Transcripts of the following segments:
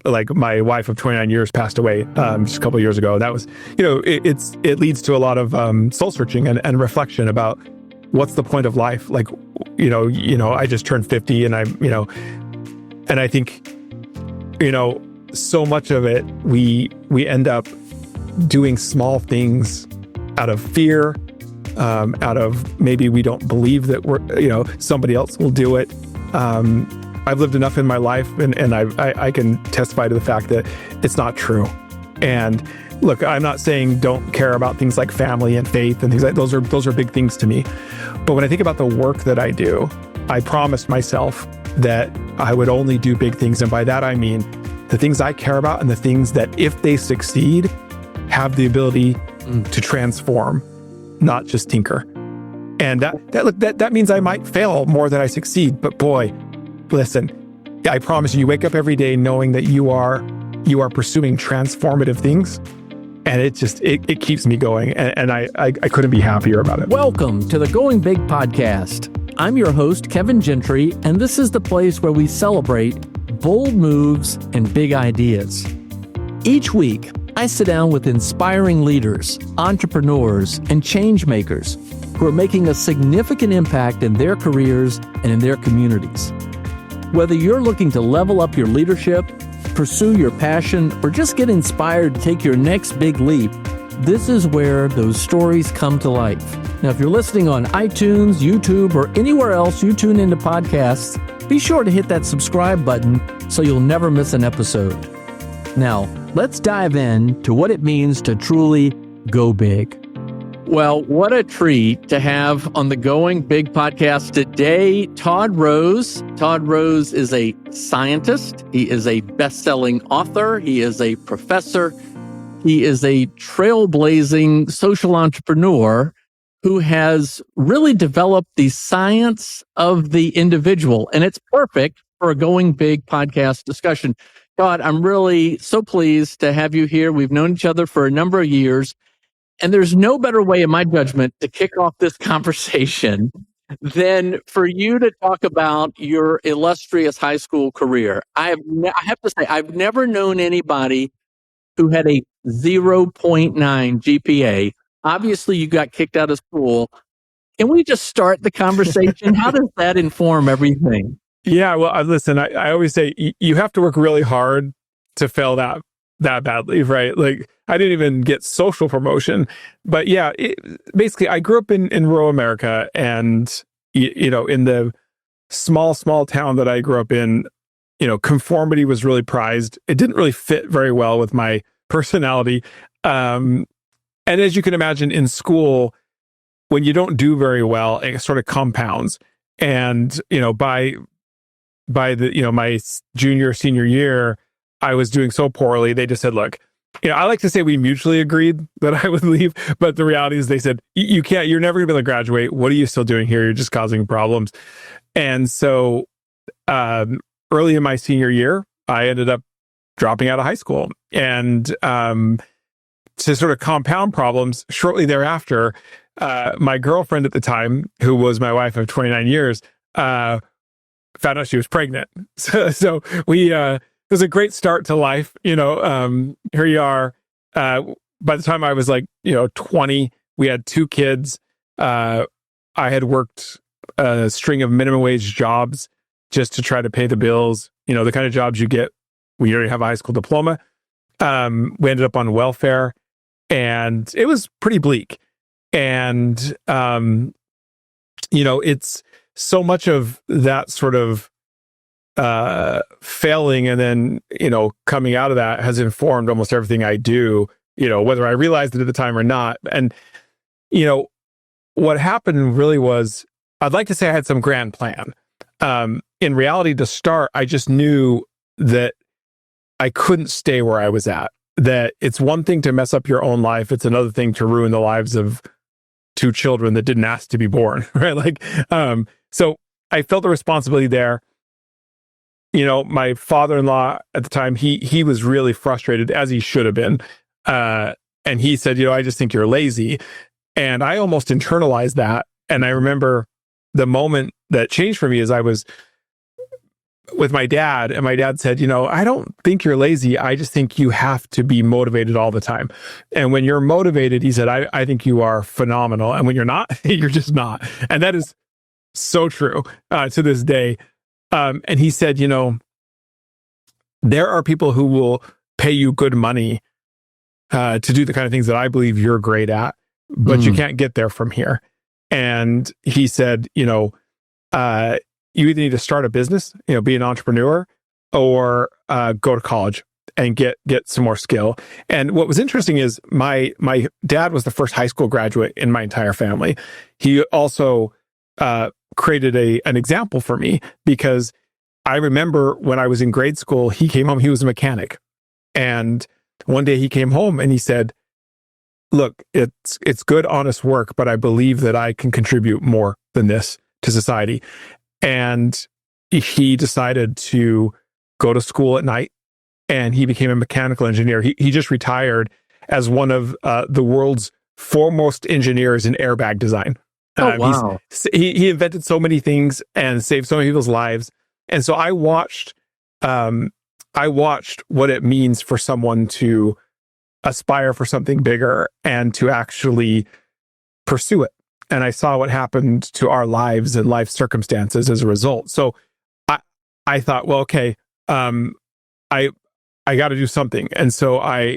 like my wife of 29 years passed away just a couple of years ago. That was, it leads to a lot of soul searching and reflection about what's the point of life. Like, I just turned 50 and and I think, so much of it, we end up doing small things out of fear, out of maybe we don't believe that somebody else will do it. I've lived enough in my life and I can testify to the fact that it's not true. And look, I'm not saying don't care about things like family and faith and things like those are big things to me. But when I think about the work that I do, I promised myself that I would only do big things. And by that, I mean the things I care about and the things that if they succeed, have the ability to transform, not just tinker. And that means I might fail more than I succeed. But boy, listen, I promise you wake up every day knowing that you are pursuing transformative things. And it keeps me going. And I couldn't be happier about it. Welcome to the Going Big podcast. I'm your host, Kevin Gentry, and this is the place where we celebrate bold moves and big ideas. Each week, I sit down with inspiring leaders, entrepreneurs, and change makers who are making a significant impact in their careers and in their communities. Whether you're looking to level up your leadership, pursue your passion, or just get inspired to take your next big leap, this is where those stories come to life. Now, if you're listening on iTunes, YouTube, or anywhere else you tune into podcasts, be sure to hit that subscribe button so you'll never miss an episode. Now, let's dive in to what it means to truly go big. Well, what a treat to have on the Going Big podcast today, Todd Rose. Todd Rose is a scientist. He is a best-selling author. He is a professor. He is a trailblazing social entrepreneur who has really developed the science of the individual. And it's perfect for a Going Big podcast discussion. Todd, I'm really so pleased to have you here. We've known each other for a number of years. And there's no better way, in my judgment, to kick off this conversation than for you to talk about your illustrious high school career. I have to say, I've never known anybody who had a 0.9 GPA. Obviously, you got kicked out of school. Can we just start the conversation? How does that inform everything? Yeah, well, listen, I always say you have to work really hard to fail that badly, right? Like, I didn't even get social promotion. But yeah, basically, I grew up in rural America, and, in the small town that I grew up in, conformity was really prized. It didn't really fit very well with my personality. And as you can imagine, in school, when you don't do very well, it sort of compounds. And, by the, my senior year, I was doing so poorly. They just said, look, I like to say we mutually agreed that I would leave, but the reality is they said, you're never gonna be able to graduate. What are you still doing here? You're just causing problems. And so, early in my senior year, I ended up dropping out of high school. And, to sort of compound problems, shortly thereafter, my girlfriend at the time, who was my wife of 29 years, found out she was pregnant. So we, it was a great start to life. Here you are. By the time I was 20, we had 2 kids. I had worked a string of minimum wage jobs just to try to pay the bills. The kind of jobs you get when you already have a high school diploma. We ended up on welfare. And it was pretty bleak. And, it's so much of that sort of failing and then, coming out of that has informed almost everything I do, whether I realized it at the time or not. And, what happened really was, I'd like to say I had some grand plan. In reality, to start, I just knew that I couldn't stay where I was at. That it's one thing to mess up your own life. It's another thing to ruin the lives of 2 children that didn't ask to be born, right? So I felt the responsibility there. My father-in-law at the time, he was really frustrated, as he should have been. And he said, I just think you're lazy. And I almost internalized that. And I remember the moment that changed for me is I was with my dad, and my dad said, I don't think you're lazy. I just think you have to be motivated all the time. And when you're motivated, he said, I think you are phenomenal. And when you're not, you're just not. And that is so true to this day. And he said, there are people who will pay you good money to do the kind of things that I believe you're great at, but you can't get there from here. And he said, you either need to start a business, be an entrepreneur, or go to college and get some more skill. And what was interesting is my dad was the first high school graduate in my entire family. He also created an example for me, because I remember when I was in grade school, he came home, he was a mechanic. And one day he came home and he said, look, it's good, honest work, but I believe that I can contribute more than this to society. And he decided to go to school at night, and he became a mechanical engineer. He just retired as one of the world's foremost engineers in airbag design. Oh, wow. He invented so many things and saved so many people's lives. And so I watched what it means for someone to aspire for something bigger and to actually pursue it. And I saw what happened to our lives and life circumstances as a result. So I thought, well, okay, I got to do something. And so I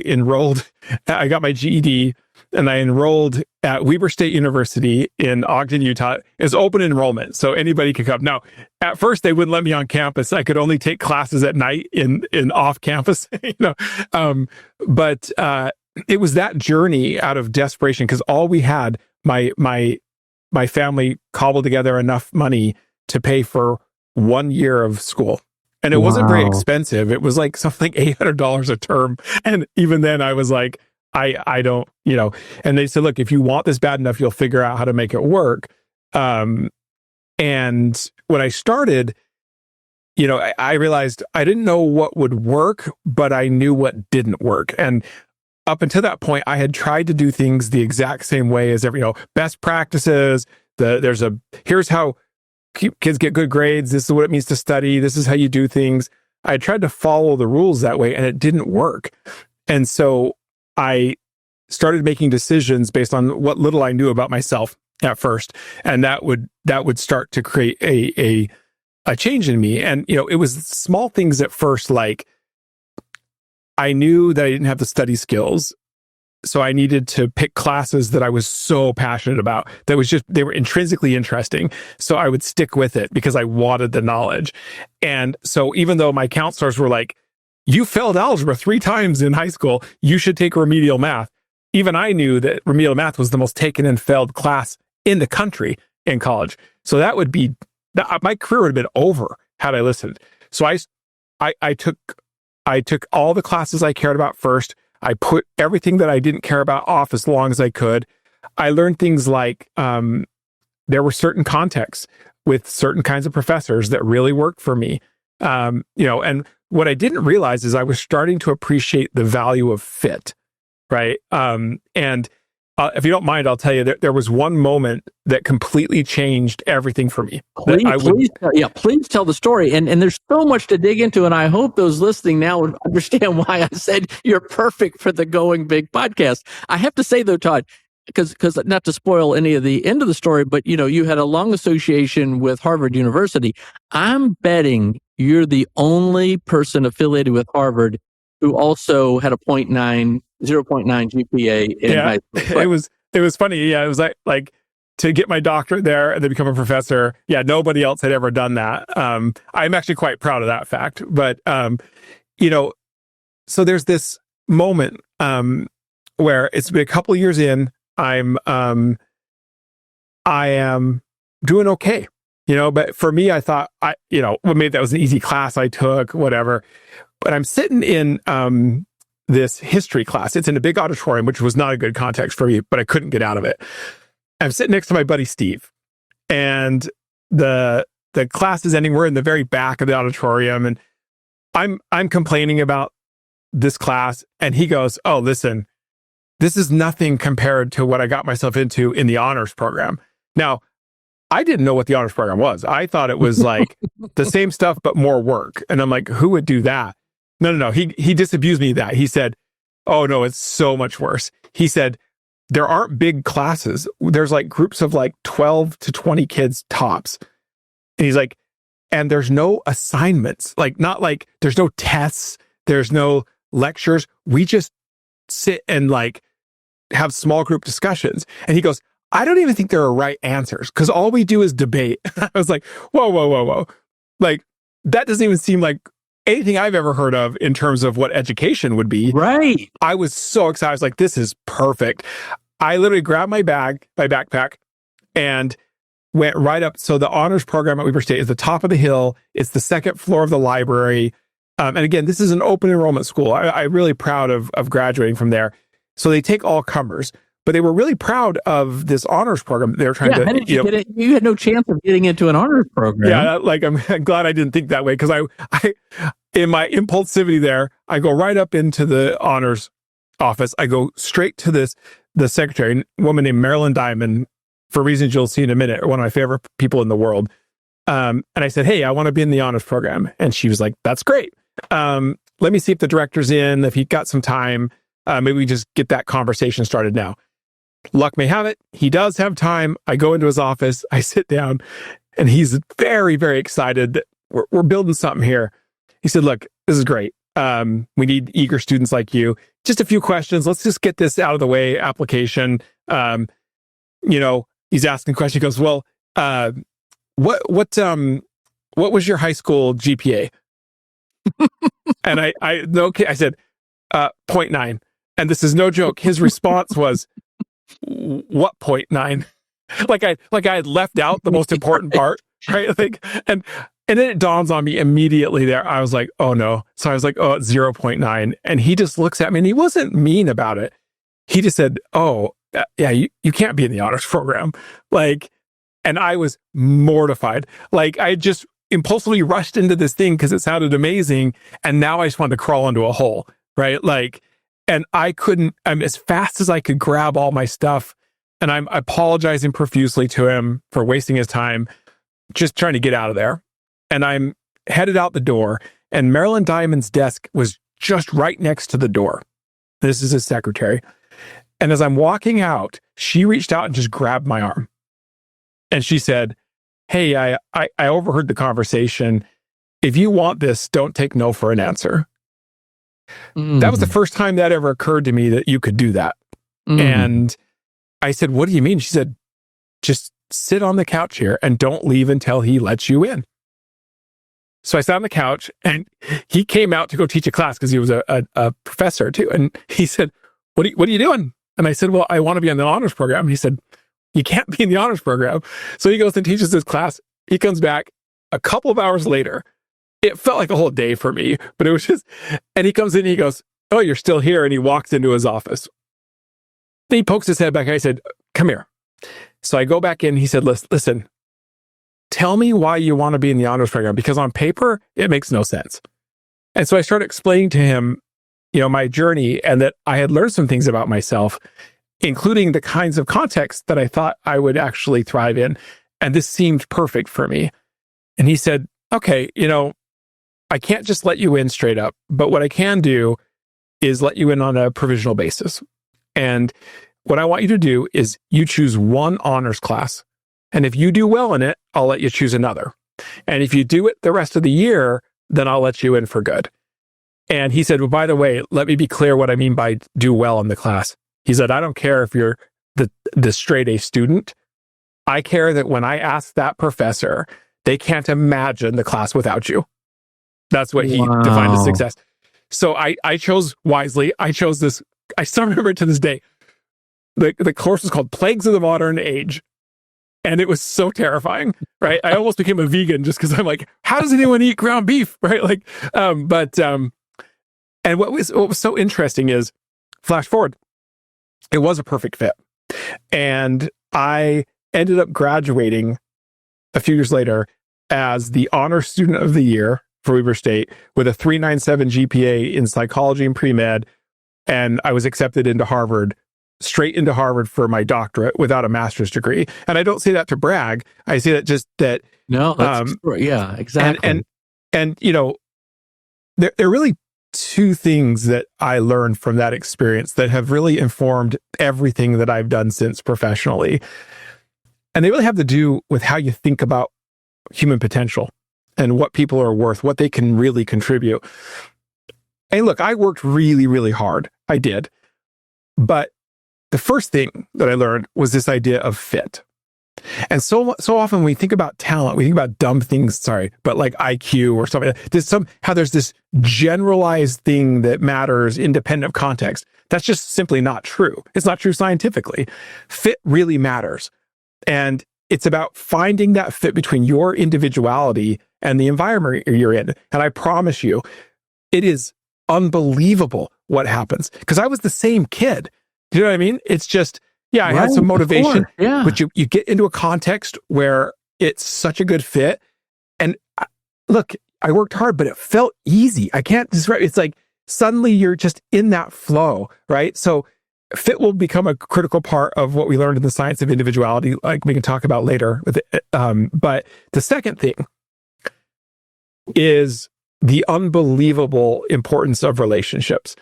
got my GED, and I enrolled at Weber State University in Ogden, Utah. It's open enrollment, so anybody could come. Now, at first, they wouldn't let me on campus. I could only take classes at night in off campus, But it was that journey out of desperation, because all we had, my family cobbled together enough money to pay for 1 year of school. And it wasn't very expensive. It was like something $800 a term. And even then I was like, I don't, and they said, look, if you want this bad enough, you'll figure out how to make it work. And when I started, I realized I didn't know what would work, but I knew what didn't work. And up until that point, I had tried to do things the exact same way as best practices. Here's how kids get good grades. This is what it means to study. This is how you do things. I tried to follow the rules that way, and it didn't work. And so I started making decisions based on what little I knew about myself at first. And that would start to create a change in me. And, it was small things at first, like I knew that I didn't have the study skills. So I needed to pick classes that I was so passionate about, they were intrinsically interesting. So I would stick with it because I wanted the knowledge. And so even though my counselors were like, you failed algebra 3 times in high school, you should take remedial math. Even I knew that remedial math was the most taken and failed class in the country in college. So my career would have been over had I listened. So I took all the classes I cared about first. I put everything that I didn't care about off as long as I could. I learned things like there were certain contexts with certain kinds of professors that really worked for me. And what I didn't realize is I was starting to appreciate the value of fit, right? And if you don't mind, I'll tell you that there was one moment that completely changed everything for me. Please tell the story. And there's so much to dig into, and I hope those listening now would understand why I said you're perfect for the Going Big podcast. I have to say though, Todd, because not to spoil any of the end of the story, but you had a long association with Harvard University. I'm betting you're the only person affiliated with Harvard who also had a 0.9 GPA in high school. It was funny. Yeah, it was like to get my doctorate there and then become a professor. Yeah, nobody else had ever done that. I'm actually quite proud of that fact. But so there's this moment where it's been a couple of years in. I am doing okay, but for me, I thought maybe that was an easy class I took, whatever. But I'm sitting in this history class. It's in a big auditorium, which was not a good context for me, but I couldn't get out of it. I'm sitting next to my buddy Steve, and the class is ending. We're in the very back of the auditorium, and I'm complaining about this class, and he goes, "Oh, listen, this is nothing compared to what I got myself into in the honors program." Now, I didn't know what the honors program was. I thought it was like the same stuff, but more work. And I'm like, who would do that? No. He disabused me of that. He said, oh no, it's so much worse. He said, there aren't big classes. There's like groups of like 12 to 20 kids tops. And he's like, and there's no assignments, like not like there's no tests, there's no lectures. We just sit and like have small group discussions. And he goes, I don't even think there are right answers because all we do is debate. I was like, whoa. Like, that doesn't even seem like anything I've ever heard of in terms of what education would be. Right. I was so excited. I was like, this is perfect. I literally grabbed my backpack, and went right up. So the honors program at Weber State is the top of the hill. It's the second floor of the library. And again, this is an open enrollment school. I'm really proud of graduating from there. So they take all comers, but they were really proud of this honors program. They were trying to, how did you get it? You had no chance of getting into an honors program. Yeah, like I'm glad I didn't think that way, because I in my impulsivity there, I go right up into the honors office. I go straight to the secretary, a woman named Marilyn Diamond, for reasons you'll see in a minute, one of my favorite people in the world. And I said, hey, I want to be in the honors program. And she was like, that's great. Let me see if the director's in, if he got some time. Maybe we just get that conversation started now. Luck may have it, he does have time. I go into his office, I sit down, and he's very, very excited that we're building something here. He said, look, this is great. We need eager students like you. Just a few questions. Let's just get this out of the way. Application. He's asking questions. He goes, well, what was your high school GPA? And I said, 0.9. And this is no joke. His response was, what 0.9? Like I had left out the most important part, right? And then it dawns on me immediately there. I was like, oh no. So I was like, oh, it's 0.9. And he just looks at me, and he wasn't mean about it. He just said, oh, yeah, you can't be in the honors program. And I was mortified. Like, I just impulsively rushed into this thing because it sounded amazing. And now I just wanted to crawl into a hole, right? And I'm as fast as I could grab all my stuff. And I'm apologizing profusely to him for wasting his time, just trying to get out of there. And I'm headed out the door, and Marilyn Diamond's desk was just right next to the door. This is his secretary. And as I'm walking out, she reached out and just grabbed my arm. And she said, hey, I overheard the conversation. If you want this, don't take no for an answer. That was the first time that ever occurred to me that you could do that. And I said, what do you mean? She said, just sit on the couch here and don't leave until he lets you in. So I sat on the couch, and he came out to go teach a class because he was a professor too. And he said, what are you doing? And I said, well, I want to be on the honors program. And he said, you can't be in the honors program. So he goes and teaches this class. He comes back a couple of hours later. It felt like a whole day for me, but it was just, and he comes in and he goes, oh, you're still here. And he walks into his office. Then he pokes his head back. I said, come here. So I go back in. He said, listen, tell me why you want to be in the honors program, because on paper, it makes no sense. And so I started explaining to him, my journey, and that I had learned some things about myself, including the kinds of contexts that I thought I would actually thrive in. And this seemed perfect for me. And he said, okay, I can't just let you in straight up, but what I can do is let you in on a provisional basis. And what I want you to do is you choose one honors class. And if you do well in it, I'll let you choose another. And if you do it the rest of the year, then I'll let you in for good. And he said, well, by the way, let me be clear what I mean by do well in the class. He said, I don't care if you're the straight A student. I care that when I ask that professor, they can't imagine the class without you. That's what he defined as success. So I chose wisely. I chose this. I still remember it to this day. The course was called Plagues of the Modern Age. And it was so terrifying, right? I almost became a vegan just because I'm like, how does anyone eat ground beef, right? And what was so interesting is, flash forward, it was a perfect fit. And I ended up graduating a few years later as the honor student of the year for Weber State with a 3.97 GPA in psychology and pre-med. And I was accepted into Harvard straight into Harvard for my doctorate without a master's degree. And I don't say that to brag. I say that just that. No, that's yeah, exactly. And you know, there are really two things that I learned from that experience that have really informed everything that I've done since professionally. And they really have to do with how you think about human potential and what people are worth, what they can really contribute. And look, I worked really, really hard. I did. But the first thing that I learned was this idea of fit. And so often when we think about talent, we think about dumb things, but like IQ or something. There's this generalized thing that matters independent of context. That's just simply not true. It's not true scientifically. Fit really matters. And it's about finding that fit between your individuality and the environment you're in. And I promise you, it is unbelievable what happens. Because I was the same kid. Do you know what I mean? It's just, yeah, I had some motivation, but you get into a context where it's such a good fit. And look, I worked hard, but it felt easy. I can't describe. It's like suddenly you're just in that flow, right? So fit will become a critical part of what we learned in the science of individuality, like we can talk about later. But the second thing is the unbelievable importance of relationships.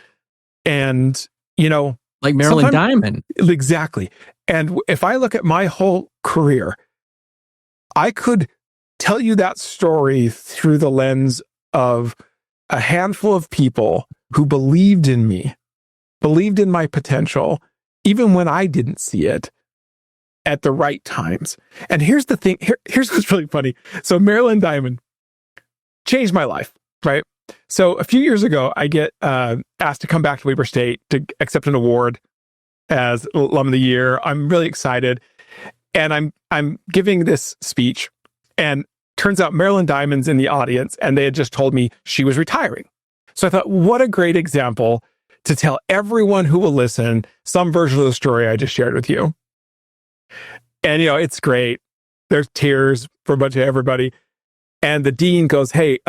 And, you know, like Marilyn Diamond. Exactly. And if I look at my whole career, I could tell you that story through the lens of a handful of people who believed in me, believed in my potential, even when I didn't see it at the right times. And here's the thing. Here's what's really funny. So Marilyn Diamond changed my life, right? So a few years ago, I get asked to come back to Weber State to accept an award as Alum of the Year. I'm really excited. And I'm giving this speech, and turns out Marilyn Diamond's in the audience, and they had just told me she was retiring. So I thought, what a great example to tell everyone who will listen some version of the story I just shared with you. And, you know, it's great. There's tears for a bunch of everybody. And the dean goes, hey,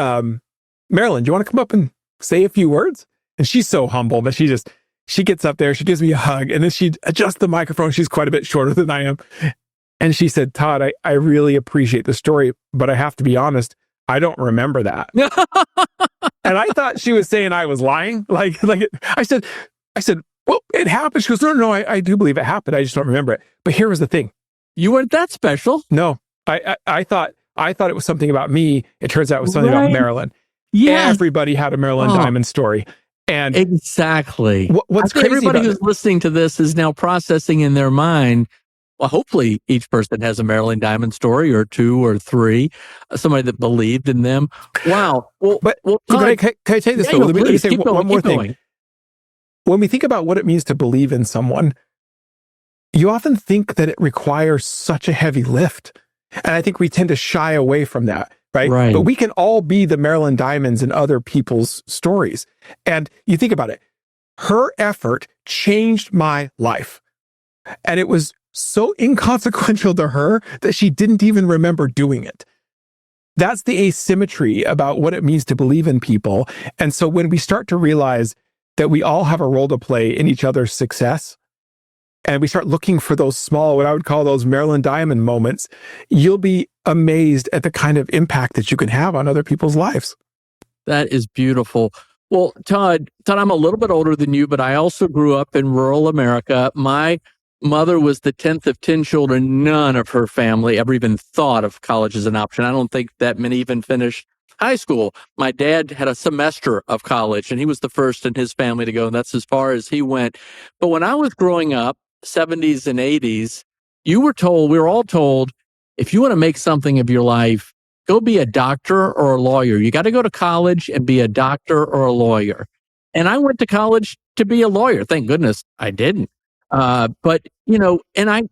Marilyn, do you want to come up and say a few words? And she's so humble that she gets up there, she gives me a hug, and then she adjusts the microphone. She's quite a bit shorter than I am. And she said, Todd, I really appreciate the story, but I have to be honest, I don't remember that. And I thought she was saying I was lying. I said, well, it happened. She goes, no, I do believe it happened. I just don't remember it. But here was the thing. You weren't that special. No, I thought it was something about me. It turns out it was something about Marilyn. Yes. Everybody had a Marilyn Diamond story. And exactly. What's crazy everybody about who's listening to this is now processing in their mind, well, hopefully each person has a Marilyn Diamond story or two or three, somebody that believed in them. Wow. Well, can I tell you this though? Let me say one more thing. Going. When we think about what it means to believe in someone, you often think that it requires such a heavy lift. And I think we tend to shy away from that. Right. But we can all be the Marilyn Diamonds in other people's stories. And you think about it, her effort changed my life. And it was so inconsequential to her that she didn't even remember doing it. That's the asymmetry about what it means to believe in people. And so when we start to realize that we all have a role to play in each other's success, and we start looking for those small, what I would call those Marilyn Diamond moments, you'll be amazed at the kind of impact that you can have on other people's lives. That is beautiful. Well, Todd, I'm a little bit older than you, but I also grew up in rural America. My mother was the 10th of 10 children. None of her family ever even thought of college as an option. I don't think that many even finished high school. My dad had a semester of college, and he was the first in his family to go, and that's as far as he went. But when I was growing up, 70s and 80s, we were all told, if you want to make something of your life, go be a doctor or a lawyer. You got to go to college and be a doctor or a lawyer. And I went to college to be a lawyer. Thank goodness I didn't. But you know, and I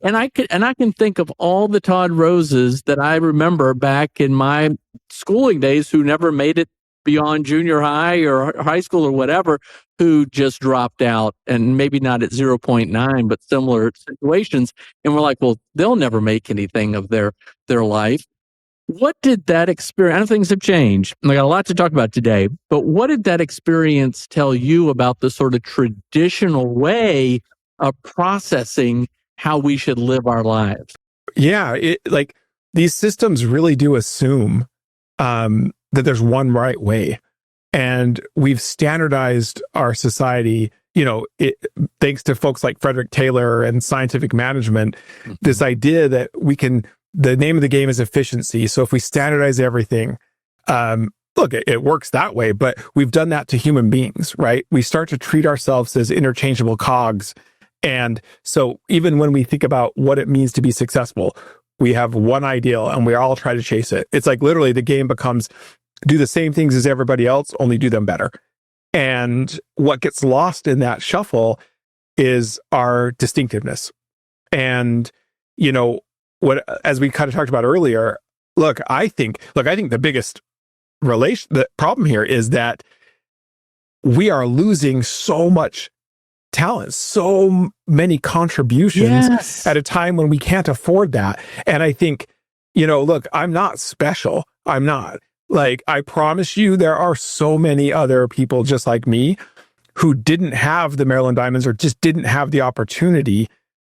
can think of all the Todd Roses that I remember back in my schooling days who never made it beyond junior high or high school or whatever, who just dropped out, and maybe not at 0.9, but similar situations. And we're like, well, they'll never make anything of their life. What did that experience, I know things have changed, and I got a lot to talk about today, but what did that experience tell you about the sort of traditional way processing how we should live our lives. Yeah, like these systems really do assume that there's one right way, and we've standardized our society. Thanks to folks like Frederick Taylor and scientific management, this idea that the name of the game is efficiency. So if we standardize everything, look, it works that way, but we've done that to human beings, right? We start to treat ourselves as interchangeable cogs. And so even when we think about what it means to be successful, we have one ideal and we all try to chase it. It's like literally the game becomes do the same things as everybody else, only do them better. And what gets lost in that shuffle is our distinctiveness. And, as we kind of talked about earlier, I think the biggest the problem here is that we are losing so much talent, so many contributions at a time when we can't afford that. And I think, I'm not special. I'm not. Like, I promise you, there are so many other people just like me who didn't have the Marilyn Diamonds or just didn't have the opportunity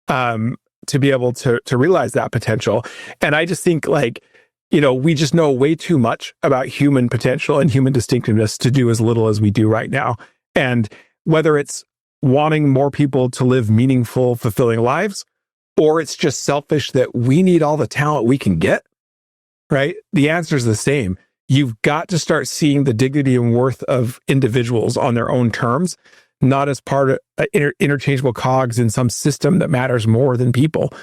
to be able to realize that potential. And I just think we just know way too much about human potential and human distinctiveness to do as little as we do right now. And whether it's wanting more people to live meaningful, fulfilling lives, or it's just selfish that we need all the talent we can get, right? The answer is the same. You've got to start seeing the dignity and worth of individuals on their own terms, not as part of interchangeable cogs in some system that matters more than people.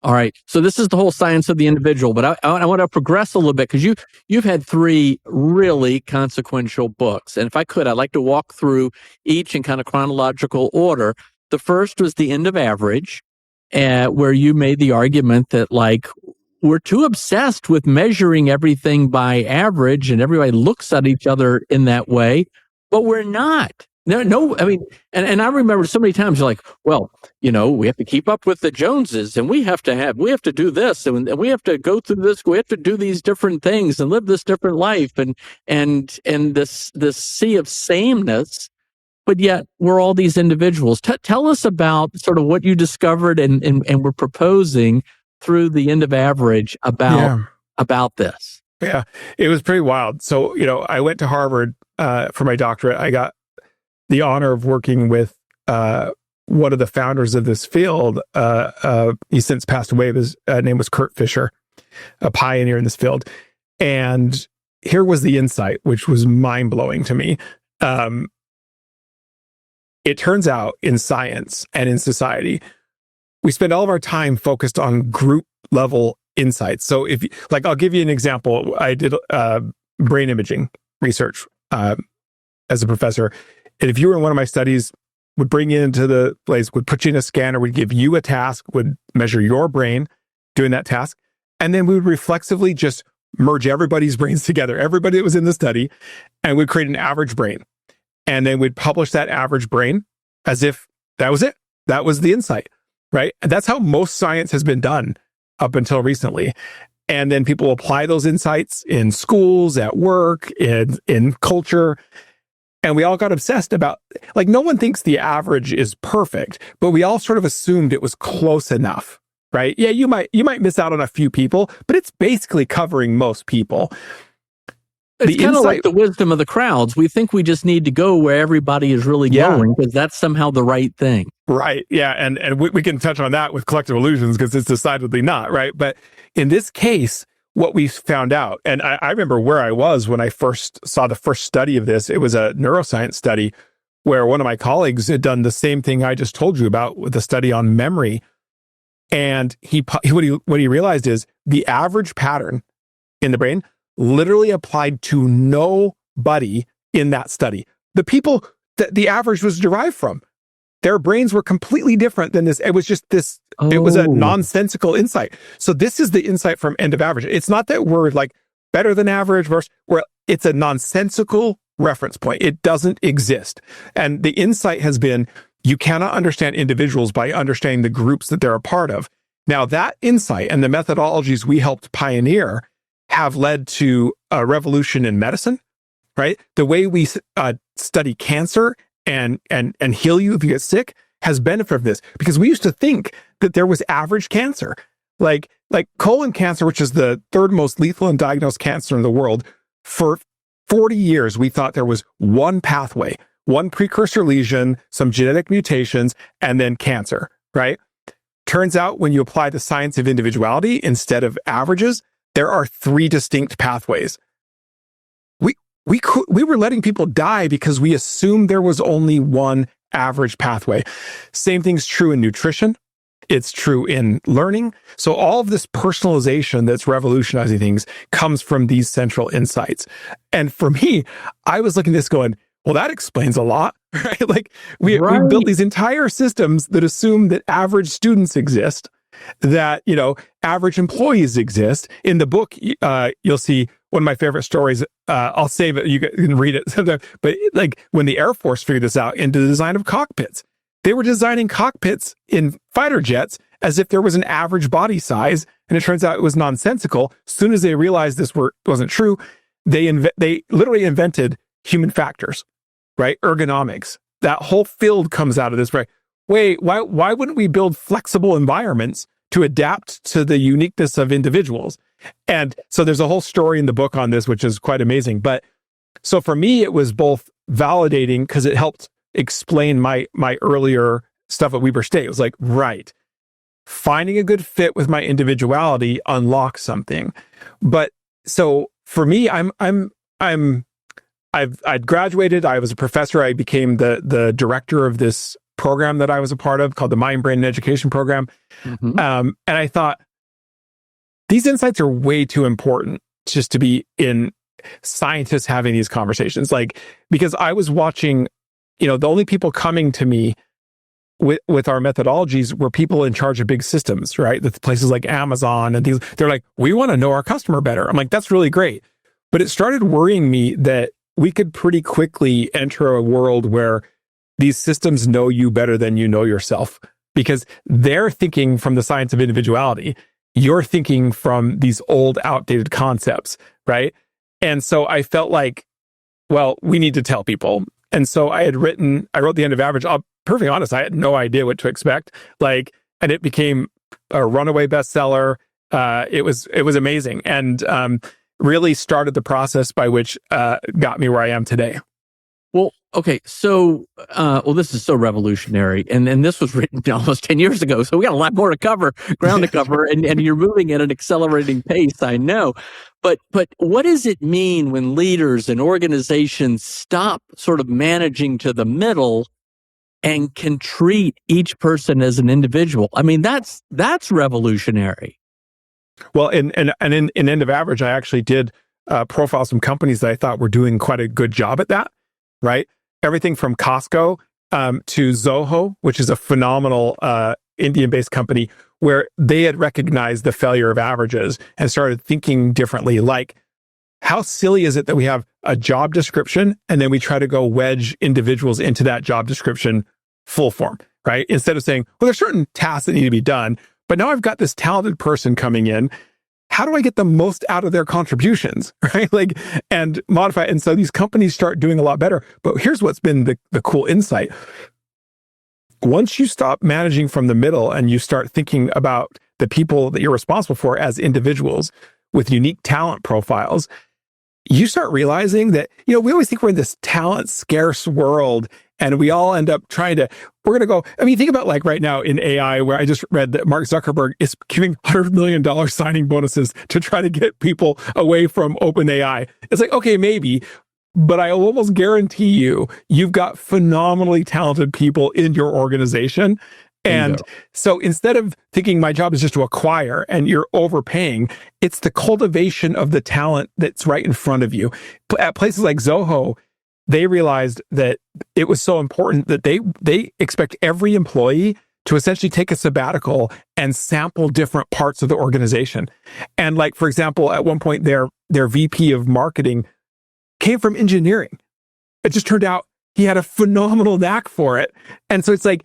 All right. So this is the whole science of the individual, but I want to progress a little bit because you've had 3 really consequential books. And if I could, I'd like to walk through each in kind of chronological order. The first was The End of Average, where you made the argument that we're too obsessed with measuring everything by average and everybody looks at each other in that way, but we're not. No, I mean, and I remember so many times you're like, well, we have to keep up with the Joneses and we have to do this and we have to go through this, we have to do these different things and live this different life and this sea of sameness, but yet we're all these individuals. Tell us about sort of what you discovered and we're proposing through The End of Average about this. Yeah, it was pretty wild. So, I went to Harvard for my doctorate. I got the honor of working with one of the founders of this field. He's since passed away. His name was Kurt Fisher, a pioneer in this field. And here was the insight, which was mind-blowing to me. It turns out in science and in society, we spend all of our time focused on group level insights. So I'll give you an example. I did brain imaging research as a professor. And if you were in one of my studies, would bring you into the place, would put you in a scanner, would give you a task, would measure your brain doing that task. And then we would reflexively just merge everybody's brains together, everybody that was in the study, and we'd create an average brain. And then we'd publish that average brain as if that was it. That was the insight, right? And that's how most science has been done up until recently. And then people apply those insights in schools, at work, in culture. And we all got obsessed about, no one thinks the average is perfect, but we all sort of assumed it was close enough, right? Yeah, you might miss out on a few people, but it's basically covering most people. It's kind of like the wisdom of the crowds. We think we just need to go where everybody is really going because that's somehow the right thing. Right. Yeah. And we can touch on that with collective illusions because it's decidedly not, right? But in this case, what we found out, and I remember where I was when I first saw the first study of this. It was a neuroscience study where one of my colleagues had done the same thing I just told you about with a study on memory. And what he realized is the average pattern in the brain literally applied to nobody in that study. The people that the average was derived from, their brains were completely different than this. It was just this, It was a nonsensical insight. So this is the insight from End of Average. It's not that we're better than average versus it's a nonsensical reference point. It doesn't exist. And the insight has been, you cannot understand individuals by understanding the groups that they're a part of. Now that insight and the methodologies we helped pioneer have led to a revolution in medicine, right? The way we study cancer and heal you if you get sick has benefited from this, because we used to think that there was average cancer, like colon cancer, which is the third most lethal and diagnosed cancer in the world. For 40 years, we thought there was one pathway, one precursor lesion, some genetic mutations, and then cancer, right? Turns out when you apply the science of individuality instead of averages, there are 3 distinct pathways. We were letting people die because we assumed there was only one average pathway. Same thing's true in nutrition. It's true in learning. So all of this personalization that's revolutionizing things comes from these central insights. And for me, I was looking at this going, well, that explains a lot, right? Like we built these entire systems that assume that average students exist, that, average employees exist. In the book, you'll see one of my favorite stories. I'll save it. You can read it sometime. But like when the Air Force figured this out into the design of cockpits, they were designing cockpits in fighter jets as if there was an average body size. And it turns out it was nonsensical. As soon as they realized this wasn't true, they literally invented human factors, right? Ergonomics. That whole field comes out of this, right? Wait, why wouldn't we build flexible environments to adapt to the uniqueness of individuals? And so there's a whole story in the book on this, which is quite amazing. But so for me, it was both validating because it helped explain my earlier stuff at Weber State. It was like, right, finding a good fit with my individuality unlocks something. But so for me, I'd graduated. I was a professor. I became the director of this program that I was a part of called the Mind, Brain, and Education Program. Mm-hmm. And I thought, these insights are way too important just to be in scientists having these conversations. Like, because I was watching, the only people coming to me with our methodologies were people in charge of big systems, right? The places like Amazon and these, they're like, we want to know our customer better. I'm like, that's really great. But it started worrying me that we could pretty quickly enter a world where these systems know you better than you know yourself, because they're thinking from the science of individuality. You're thinking from these old, outdated concepts, right? And so I felt like, well, we need to tell people. And so I wrote The End of Average. I'll be perfectly honest, I had no idea what to expect. And it became a runaway bestseller. It was amazing, and really started the process by which got me where I am today. Well, okay, so this is so revolutionary, and this was written almost 10 years ago, so we got a lot more ground to cover, and you're moving at an accelerating pace, I know. But what does it mean when leaders and organizations stop sort of managing to the middle and can treat each person as an individual? I mean, that's revolutionary. Well, in End of Average, I actually did profile some companies that I thought were doing quite a good job at that. Right? Everything from Costco to Zoho, which is a phenomenal Indian-based company, where they had recognized the failure of averages and started thinking differently. Like, how silly is it that we have a job description and then we try to go wedge individuals into that job description full form, right? Instead of saying, well, there's certain tasks that need to be done, but now I've got this talented person coming in. How do I get the most out of their contributions, right? And modify it. And so these companies start doing a lot better. But here's what's been the cool insight. Once you stop managing from the middle and you start thinking about the people that you're responsible for as individuals with unique talent profiles, you start realizing that, we always think we're in this talent scarce world, and we all end up we're going to go, think about like right now in AI, where I just read that Mark Zuckerberg is giving $100 million signing bonuses to try to get people away from OpenAI. It's like, okay, maybe, but I almost guarantee you've got phenomenally talented people in your organization. And so instead of thinking my job is just to acquire and you're overpaying, it's the cultivation of the talent that's right in front of you. At places like Zoho, they realized that it was so important that they expect every employee to essentially take a sabbatical and sample different parts of the organization. And like, for example, at one point, their VP of marketing came from engineering. It just turned out he had a phenomenal knack for it. And so it's like,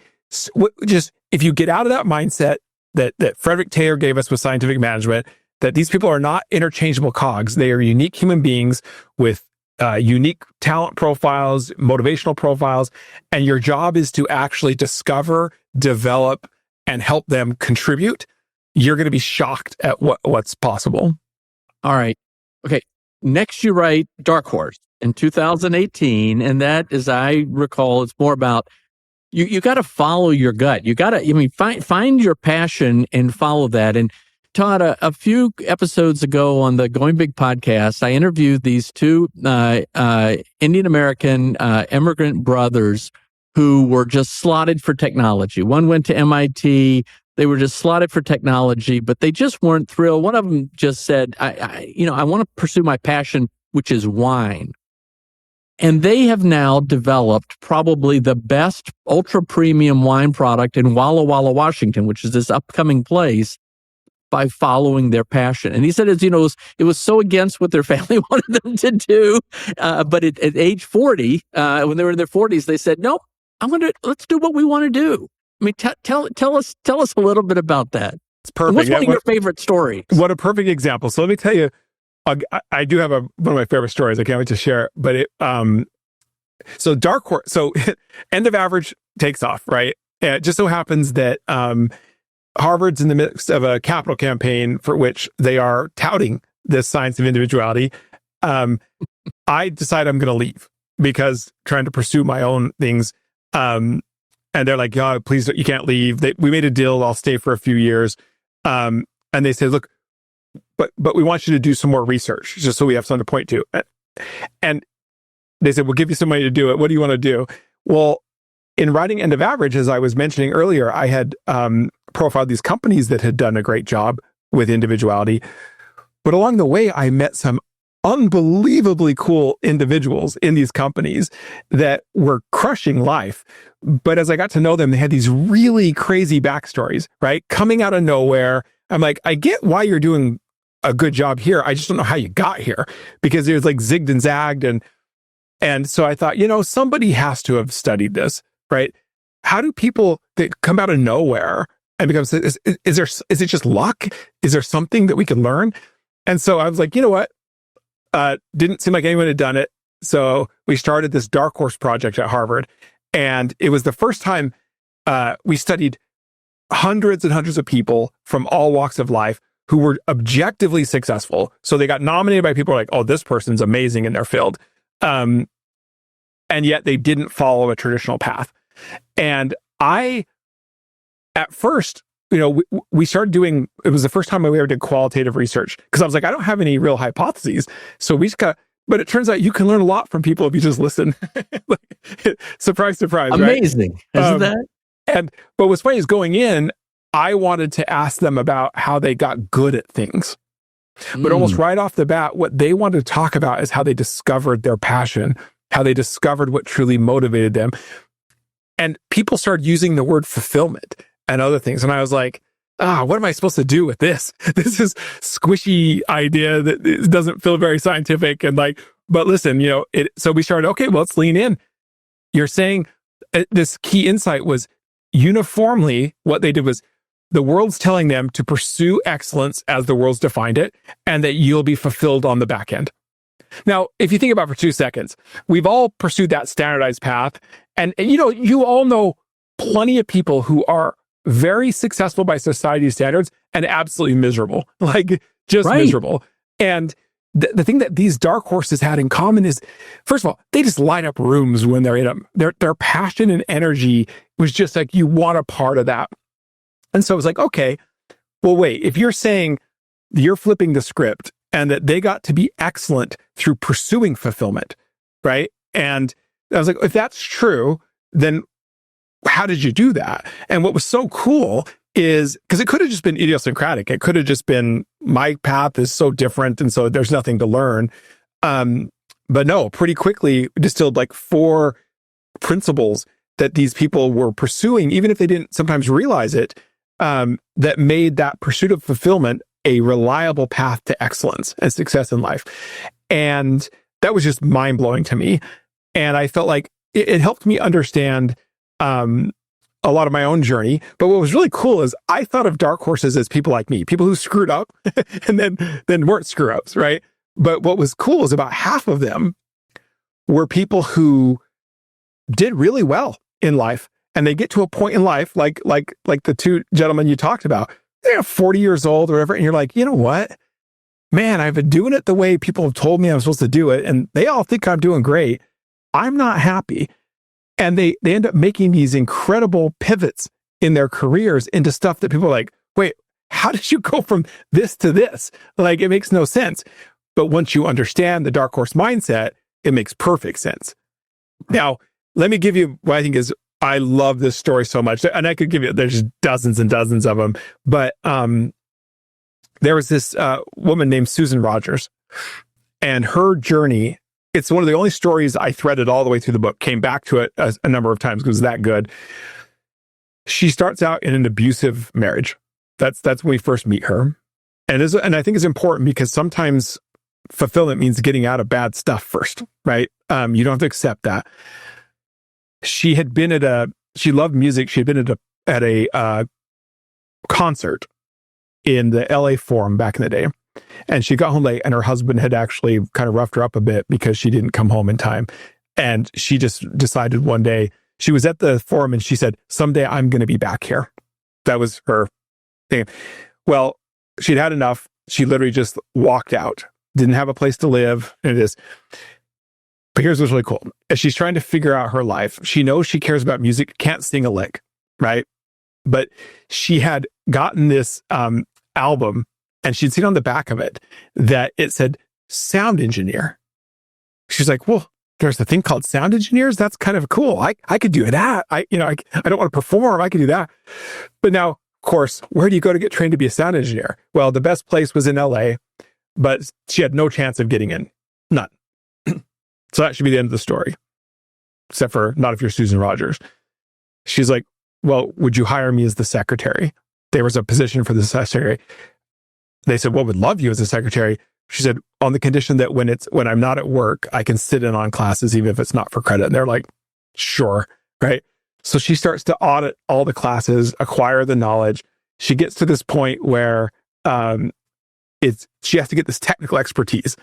just if you get out of that mindset that Frederick Taylor gave us with scientific management, that these people are not interchangeable cogs. They are unique human beings with unique talent profiles, motivational profiles, and your job is to actually discover, develop, and help them contribute, you're going to be shocked at what's possible. All right. Okay. Next, you write Dark Horse in 2018. And that, as I recall, it's more about you got to follow your gut. You got to, find your passion and follow that. And Todd, a few episodes ago on the Going Big podcast, I interviewed these two Indian American immigrant brothers who were just slotted for technology. One went to MIT. They were just slotted for technology, but they just weren't thrilled. One of them just said, I want to pursue my passion, which is wine. And they have now developed probably the best ultra premium wine product in Walla Walla, Washington, which is this upcoming place, by following their passion. And he said, it was so against what their family wanted them to do. But at age 40, when they were in their 40s, they said, no, let's do what we want to do. Tell us a little bit about that. It's perfect. What's one of your favorite stories? What a perfect example. So let me tell you, I do have one of my favorite stories. I can't wait to share it. But so Dark Horse, so End of Average takes off, right? And it just so happens that Harvard's in the midst of a capital campaign for which they are touting this science of individuality. I decide I'm going to leave because trying to pursue my own things. And they're like, "Oh, please, you can't leave." We made a deal. I'll stay for a few years. And they said, "Look, but we want you to do some more research just so we have something to point to." And they said, "We'll give you some money to do it. What do you want to do?" Well, in writing End of Average, as I was mentioning earlier, I had profiled these companies that had done a great job with individuality. But along the way, I met some unbelievably cool individuals in these companies that were crushing life. But as I got to know them, they had these really crazy backstories, right? Coming out of nowhere. I'm like, I get why you're doing a good job here. I just don't know how you got here, because it was like zigged and zagged. And so I thought, somebody has to have studied this, right? How do people that come out of nowhere and become, is it just luck? Is there something that we can learn? And so I was like, you know what? Didn't seem like anyone had done it. So we started this Dark Horse project at Harvard. And it was the first time we studied hundreds and hundreds of people from all walks of life who were objectively successful. So they got nominated by people like, oh, this person's amazing in their field. And yet they didn't follow a traditional path. And at first, we started doing, it was the first time we ever did qualitative research, because I was like, I don't have any real hypotheses. So we just but it turns out you can learn a lot from people if you just listen. Surprise, surprise. Amazing. Right? Isn't that? But what's funny is going in, I wanted to ask them about how they got good at things. But almost right off the bat, what they wanted to talk about is how they discovered their passion, how they discovered what truly motivated them. And people started using the word fulfillment and other things. And I was like, what am I supposed to do with this? This is squishy idea that it doesn't feel very scientific. And but listen, so we started, okay, well, let's lean in. You're saying this key insight was uniformly what they did was the world's telling them to pursue excellence as the world's defined it, and that you'll be fulfilled on the back end. Now, if you think about it for 2 seconds, we've all pursued that standardized path. And you all know plenty of people who are very successful by society's standards and absolutely miserable, miserable. And the thing that these dark horses had in common is, first of all, they just light up rooms when they're in them. Their passion and energy was just like, you want a part of that. And so it was like, okay, well, wait, if you're saying you're flipping the script and that they got to be excellent through pursuing fulfillment, right? And I was like, if that's true, then how did you do that? And what was so cool is, because it could have just been idiosyncratic. It could have just been, my path is so different, and so there's nothing to learn. But no, pretty quickly distilled 4 principles that these people were pursuing, even if they didn't sometimes realize it, that made that pursuit of fulfillment a reliable path to excellence and success in life. And that was just mind-blowing to me. And I felt like it helped me understand a lot of my own journey. But what was really cool is I thought of dark horses as people like me, people who screwed up and then weren't screw-ups, right? But what was cool is about half of them were people who did really well in life. And they get to a point in life, like the two gentlemen you talked about, they're 40 years old or whatever. And you're like, you know what, man, I've been doing it the way people have told me I'm supposed to do it. And they all think I'm doing great. I'm not happy. And they end up making these incredible pivots in their careers into stuff that people are like, wait, how did you go from this to this? Like, it makes no sense. But once you understand the dark horse mindset, it makes perfect sense. Now, let me give you what I think is, I love this story so much. And I could give you, there's dozens and dozens of them. But there was this woman named Susan Rogers. And her journey, it's one of the only stories I threaded all the way through the book, came back to it a number of times because it was that good. She starts out in an abusive marriage. That's when we first meet her. And I think it's important because sometimes fulfillment means getting out of bad stuff first, right? You don't have to accept that. She had been she loved music. She had been at a concert in the LA Forum back in the day. And she got home late and her husband had actually kind of roughed her up a bit because she didn't come home in time. And she just decided one day, she was at the Forum and she said, someday I'm going to be back here. That was her thing. Well, she'd had enough. She literally just walked out, didn't have a place to live. And it is. But here's what's really cool. As she's trying to figure out her life, she knows she cares about music, can't sing a lick, right? But she had gotten this album and she'd seen on the back of it that it said sound engineer. She's like, well, there's a thing called sound engineers. That's kind of cool. I could do that. I don't want to perform. I could do that. But now, of course, where do you go to get trained to be a sound engineer? Well, the best place was in LA, but she had no chance of getting in. None. So that should be the end of the story. Except for not if you're Susan Rogers. She's like, well, would you hire me as the secretary? There was a position for the secretary. They said, well, we'd love you as a secretary. She said, on the condition that when I'm not at work, I can sit in on classes, even if it's not for credit. And they're like, sure. Right. So she starts to audit all the classes, acquire the knowledge. She gets to this point where she has to get this technical expertise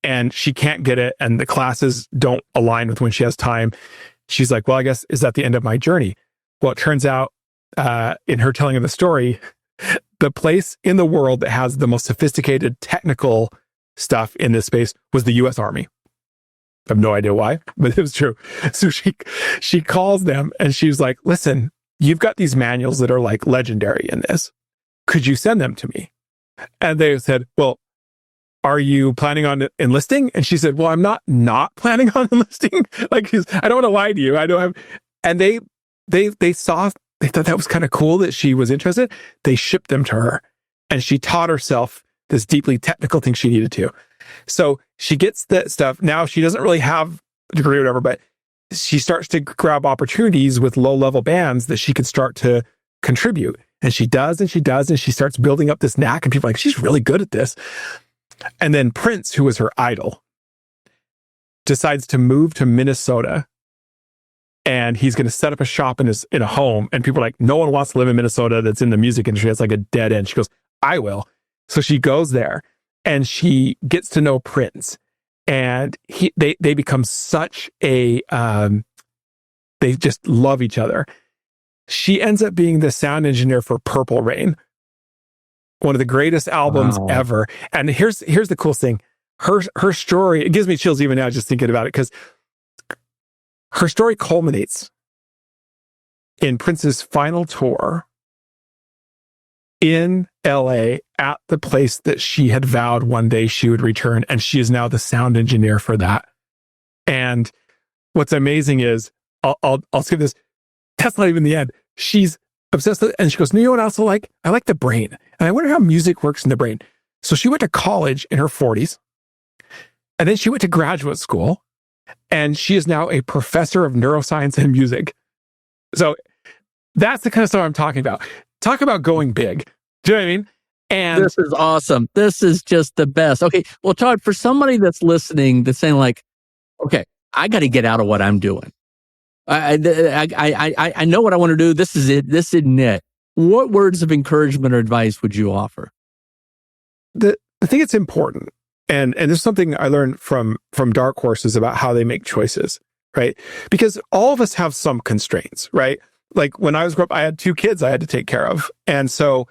and she can't get it. And the classes don't align with when she has time. She's like, well, I guess, is that the end of my journey? Well, it turns out in her telling of the story, the place in the world that has the most sophisticated technical stuff in this space was the U.S. Army. I have no idea why, but it was true. So she calls them and she's like, listen, you've got these manuals that are like legendary in this. Could you send them to me? And they said, well, are you planning on enlisting? And she said, well, I'm not planning on enlisting. Like, I don't want to lie to you. I don't have, and they thought that was kind of cool that she was interested. They shipped them to her and she taught herself this deeply technical thing she needed to. So she gets that stuff. Now she doesn't really have a degree or whatever, but she starts to grab opportunities with low-level bands that she could start to contribute. And she does, and she does, and she starts building up this knack. And people are like, she's really good at this. And then Prince, who was her idol, decides to move to Minnesota. And he's going to set up a shop in a home. And people are like, no one wants to live in Minnesota that's in the music industry. It's like a dead end. She goes, I will. So she goes there and she gets to know Prince. And they become such a, they just love each other. She ends up being the sound engineer for Purple Rain, one of the greatest albums ever. And here's the cool thing. Her story, it gives me chills even now just thinking about it, because her story culminates in Prince's final tour in LA at the place that she had vowed one day she would return. And she is now the sound engineer for that. And what's amazing is, I'll skip this. That's not even the end. She's obsessed with it. And she goes, you know what else I like? I like the brain. And I wonder how music works in the brain. So she went to college in her 40s. And then she went to graduate school. And she is now a professor of neuroscience and music. So that's the kind of stuff I'm talking about. Talk about going big. Do you know what I mean? And this is awesome. This is just the best. Okay. Well, Todd, for somebody that's listening, that's saying like, okay, I got to get out of what I'm doing. I know what I want to do. This is it. This isn't it. What words of encouragement or advice would you offer? The thing that's important And there's something I learned from dark horses about how they make choices, right? Because all of us have some constraints, right? Like when I was growing up, I had 2 kids I had to take care of. And so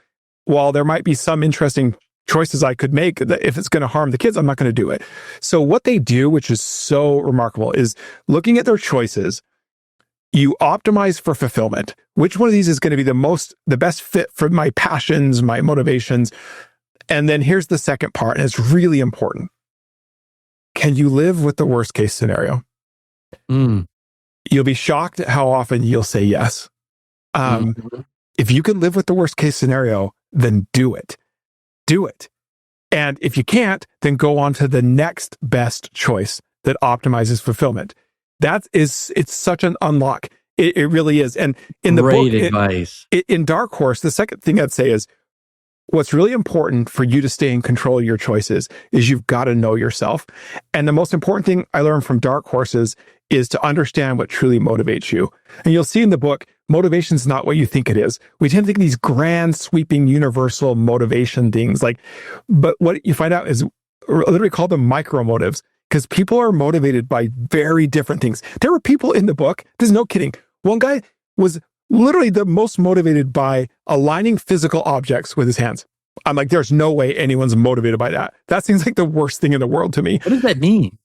while there might be some interesting choices I could make, that if it's going to harm the kids, I'm not going to do it. So what they do, which is so remarkable, is looking at their choices, you optimize for fulfillment. Which one of these is going to be the best fit for my passions, my motivations? And then here's the second part, and it's really important. Can you live with the worst case scenario? You'll be shocked at how often you'll say yes. If you can live with the worst case scenario, then do it. Do it. And if you can't, then go on to the next best choice that optimizes fulfillment. It's such an unlock. It really is. And in the Great book, advice. In Dark Horse, the second thing I'd say is what's really important for you to stay in control of your choices is you've got to know yourself. And the most important thing I learned from Dark Horses is to understand what truly motivates you. And you'll see in the book, motivation is not what you think it is. We tend to think of these grand, sweeping, universal motivation things. But what you find out is literally call them micro motives, because people are motivated by very different things. There were people in the book, there's no kidding. One guy was literally the most motivated by aligning physical objects with his hands. I'm like, there's no way anyone's motivated by that. That seems like the worst thing in the world to me. What does that mean?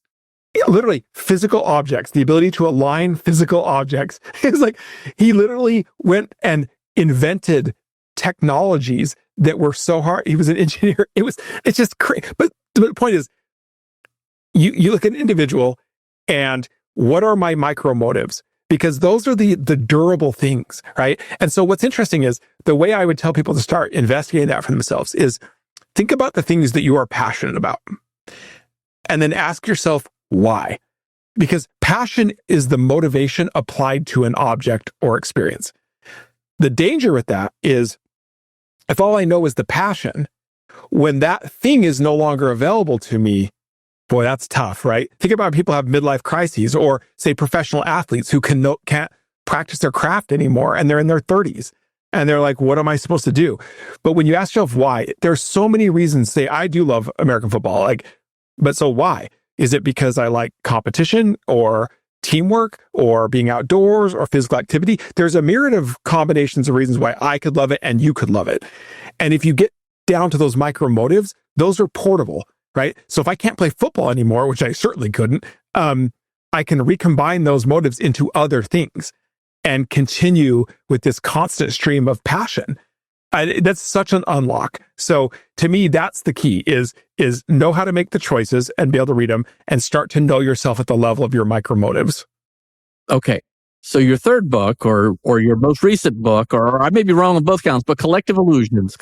Yeah, literally physical objects, the ability to align physical objects. It's like he literally went and invented technologies that were so hard. He was an engineer. It's just crazy. But the point is, you look at an individual and what are my micro motives? Because those are the durable things, right? And so what's interesting is the way I would tell people to start investigating that for themselves is think about the things that you are passionate about. And then ask yourself, why? Because passion is the motivation applied to an object or experience. The danger with that is if all I know is the passion, when that thing is no longer available to me, boy, that's tough, right? Think about people who have midlife crises or say professional athletes who can't practice their craft anymore and they're in their 30s and they're like, what am I supposed to do? But when you ask yourself why, there's so many reasons. Say, I do love American football, but so why? Is it because I like competition or teamwork or being outdoors or physical activity? There's a myriad of combinations of reasons why I could love it and you could love it. And if you get down to those micro motives, those are portable, right? So if I can't play football anymore, which I certainly couldn't, I can recombine those motives into other things and continue with this constant stream of passion. That's such an unlock. So to me, that's the key is know how to make the choices and be able to read them and start to know yourself at the level of your micro motives. Okay. So your third book or your most recent book, or I may be wrong on both counts, but Collective Illusions.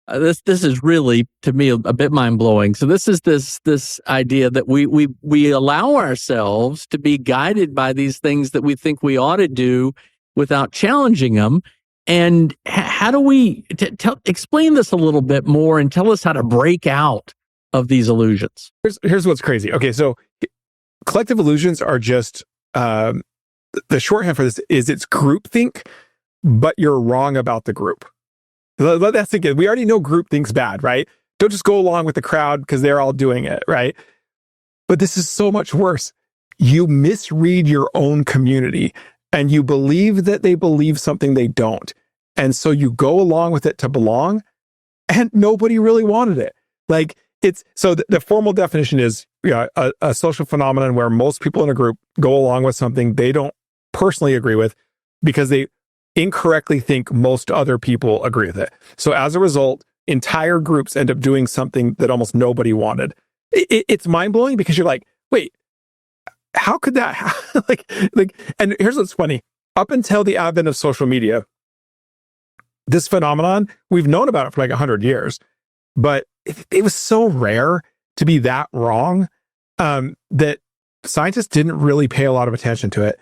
This is really, to me, a bit mind-blowing. So this is this idea that we allow ourselves to be guided by these things that we think we ought to do without challenging them. And how do we explain this a little bit more and tell us how to break out of these illusions? Here's what's crazy. Okay, so collective illusions are just the shorthand for this is it's groupthink, but you're wrong about the group. That's the thing. We already know groupthink's bad, right? Don't just go along with the crowd because they're all doing it, right? But this is so much worse. You misread your own community and you believe that they believe something they don't. And so you go along with it to belong and nobody really wanted it. So the formal definition is a social phenomenon where most people in a group go along with something they don't personally agree with because they incorrectly think most other people agree with it. So as a result, entire groups end up doing something that almost nobody wanted. It's mind-blowing because you're like, wait, how could that and here's what's funny. Up until the advent of social media, this phenomenon, we've known about it for 100 years, but it was so rare to be that wrong that scientists didn't really pay a lot of attention to it.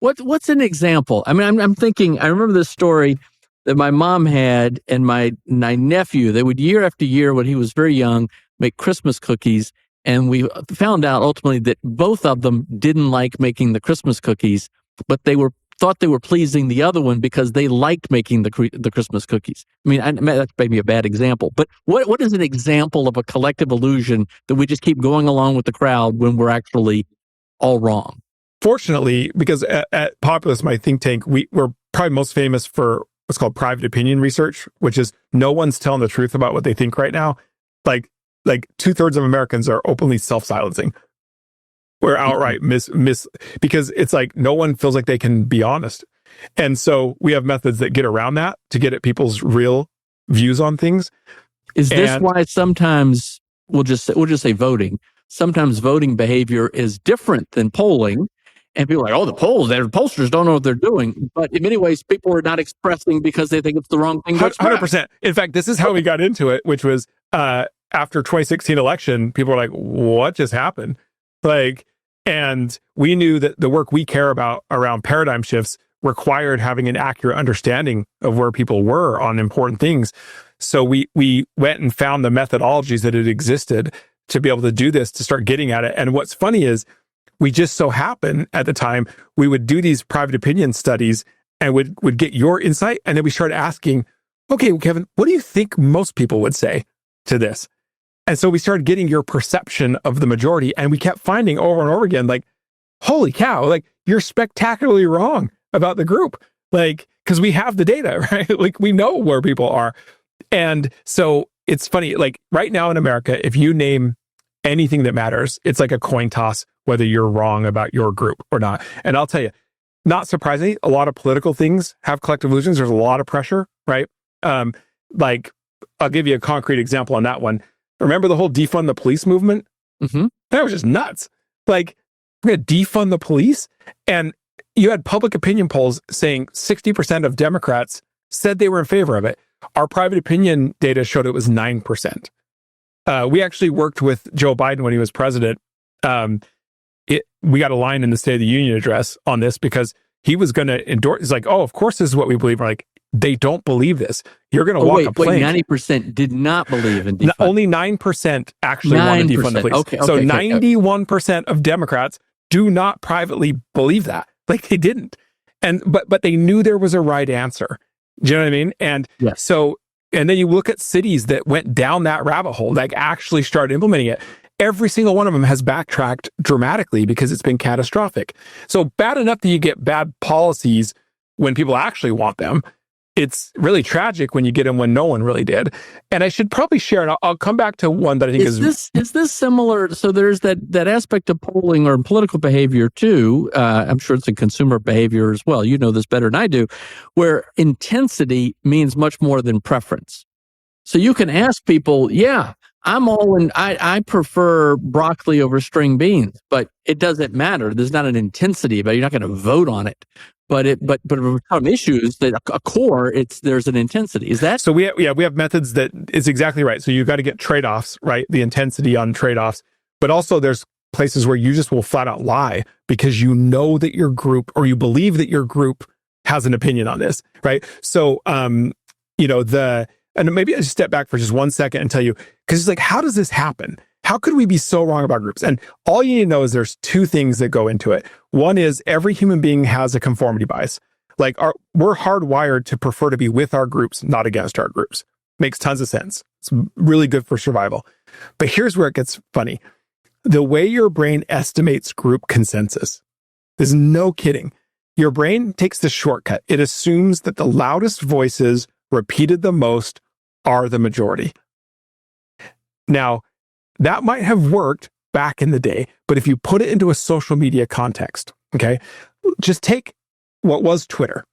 What's an example? I mean, I'm thinking, I remember this story that my mom had and my nephew. They would year after year, when he was very young, make Christmas cookies. And we found out ultimately that both of them didn't like making the Christmas cookies, but they were thought they were pleasing the other one because they liked making the Christmas cookies. I mean, that's maybe a bad example, but what is an example of a collective illusion that we just keep going along with the crowd when we're actually all wrong? Fortunately, because at Populace, my think tank, we're probably most famous for what's called private opinion research, which is no one's telling the truth about what they think right now. Like 2/3 of Americans are openly self-silencing. We're outright because it's like no one feels like they can be honest. And so we have methods that get around that to get at people's real views on things. Is this why sometimes we'll just say voting? Sometimes voting behavior is different than polling. And people are like, oh, the pollsters don't know what they're doing. But in many ways, people are not expressing because they think it's the wrong thing to express. 100%. In fact, this is how we got into it, which was after 2016 election, people were like, what just happened? And we knew that the work we care about around paradigm shifts required having an accurate understanding of where people were on important things. So we went and found the methodologies that had existed to be able to do this, to start getting at it. And what's funny is we just so happen at the time, we would do these private opinion studies and would get your insight. And then we started asking, okay, Kevin, what do you think most people would say to this? And so we started getting your perception of the majority, and we kept finding over and over again, like, holy cow, like you're spectacularly wrong about the group. Like, because we have the data, right? Like we know where people are. And so it's funny, like right now in America, if you name anything that matters, it's like a coin toss, whether you're wrong about your group or not. And I'll tell you, not surprisingly, a lot of political things have collective illusions. There's a lot of pressure, right? Like I'll give you a concrete example on that one. Remember the whole defund the police movement? Mm-hmm. That was just nuts. Like, we're going to defund the police? And you had public opinion polls saying 60% of Democrats said they were in favor of it. Our private opinion data showed it was 9%. We actually worked with Joe Biden when he was president. We got a line in the State of the Union address on this because he was going to endorse. He's like, oh, of course this is what we believe. We're like, they don't believe this. You're going to walk a plank. 90% did not believe in defund. Only 9% actually want to defund the police. Okay, so 91% of Democrats do not privately believe that. Like they didn't. But they knew there was a right answer. Do you know what I mean? And yes. So, and then you look at cities that went down that rabbit hole, like actually started implementing it. Every single one of them has backtracked dramatically because it's been catastrophic. So bad enough that you get bad policies when people actually want them. It's really tragic when you get them when no one really did. And I should probably share, and I'll come back to one that I think is this similar? So there's that aspect of polling or political behavior too. I'm sure it's in consumer behavior as well. You know this better than I do, where intensity means much more than preference. So you can ask people, yeah, I'm all in. I prefer broccoli over string beans, but it doesn't matter. There's not an intensity, but you're not going to vote on it. But some issues that a core, there's an intensity. Is that so? We have methods that is exactly right. So you've got to get trade-offs, right? The intensity on trade-offs, but also there's places where you just will flat out lie because you know that your group or you believe that your group has an opinion on this, right? So and maybe I just step back for just 1 second and tell you, because it's like, how does this happen? How could we be so wrong about groups? And all you need to know is there's two things that go into it. One is every human being has a conformity bias. Like we're hardwired to prefer to be with our groups, not against our groups. Makes tons of sense. It's really good for survival. But here's where it gets funny. The way your brain estimates group consensus is no kidding. Your brain takes the shortcut. It assumes that the loudest voices repeated the most are the majority. Now, that might have worked back in the day, but if you put it into a social media context, okay, just take what was Twitter.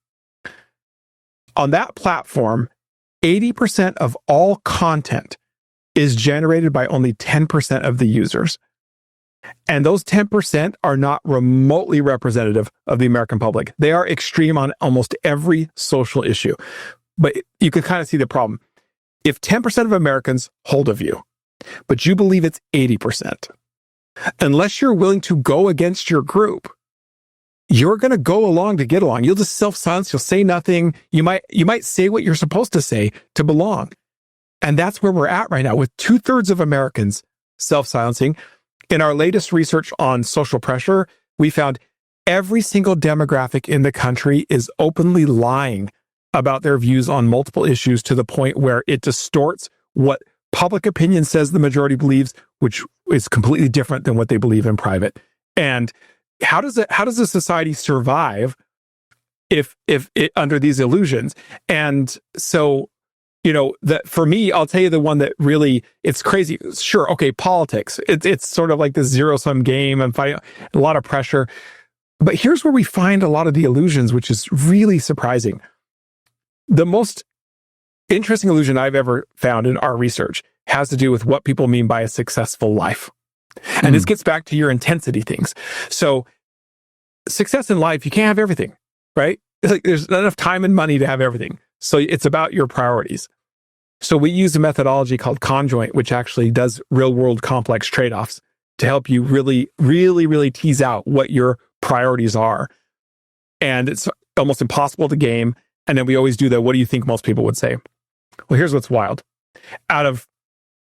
On that platform, 80% of all content is generated by only 10% of the users. And those 10% are not remotely representative of the American public. They are extreme on almost every social issue. But you can kind of see the problem. If 10% of Americans hold a view, but you believe it's 80%, unless you're willing to go against your group, you're going to go along to get along. You'll just self-silence. You'll say nothing. You might say what you're supposed to say to belong. And that's where we're at right now with 2/3 of Americans self-silencing. In our latest research on social pressure, we found every single demographic in the country is openly lying about their views on multiple issues to the point where it distorts what public opinion says the majority believes, which is completely different than what they believe in private. And how does a society survive if it under these illusions? And so, that for me, I'll tell you the one that really, it's crazy. Sure, okay, politics. It's sort of like this zero-sum game and fighting a lot of pressure. But here's where we find a lot of the illusions, which is really surprising. The most interesting illusion I've ever found in our research has to do with what people mean by a successful life. And this gets back to your intensity things. So success in life, you can't have everything, right? It's like there's not enough time and money to have everything. So it's about your priorities. So we use a methodology called conjoint, which actually does real world complex trade-offs to help you really, really, really tease out what your priorities are. And it's almost impossible to game. And then we always do what do you think most people would say? Well, here's what's wild. Out of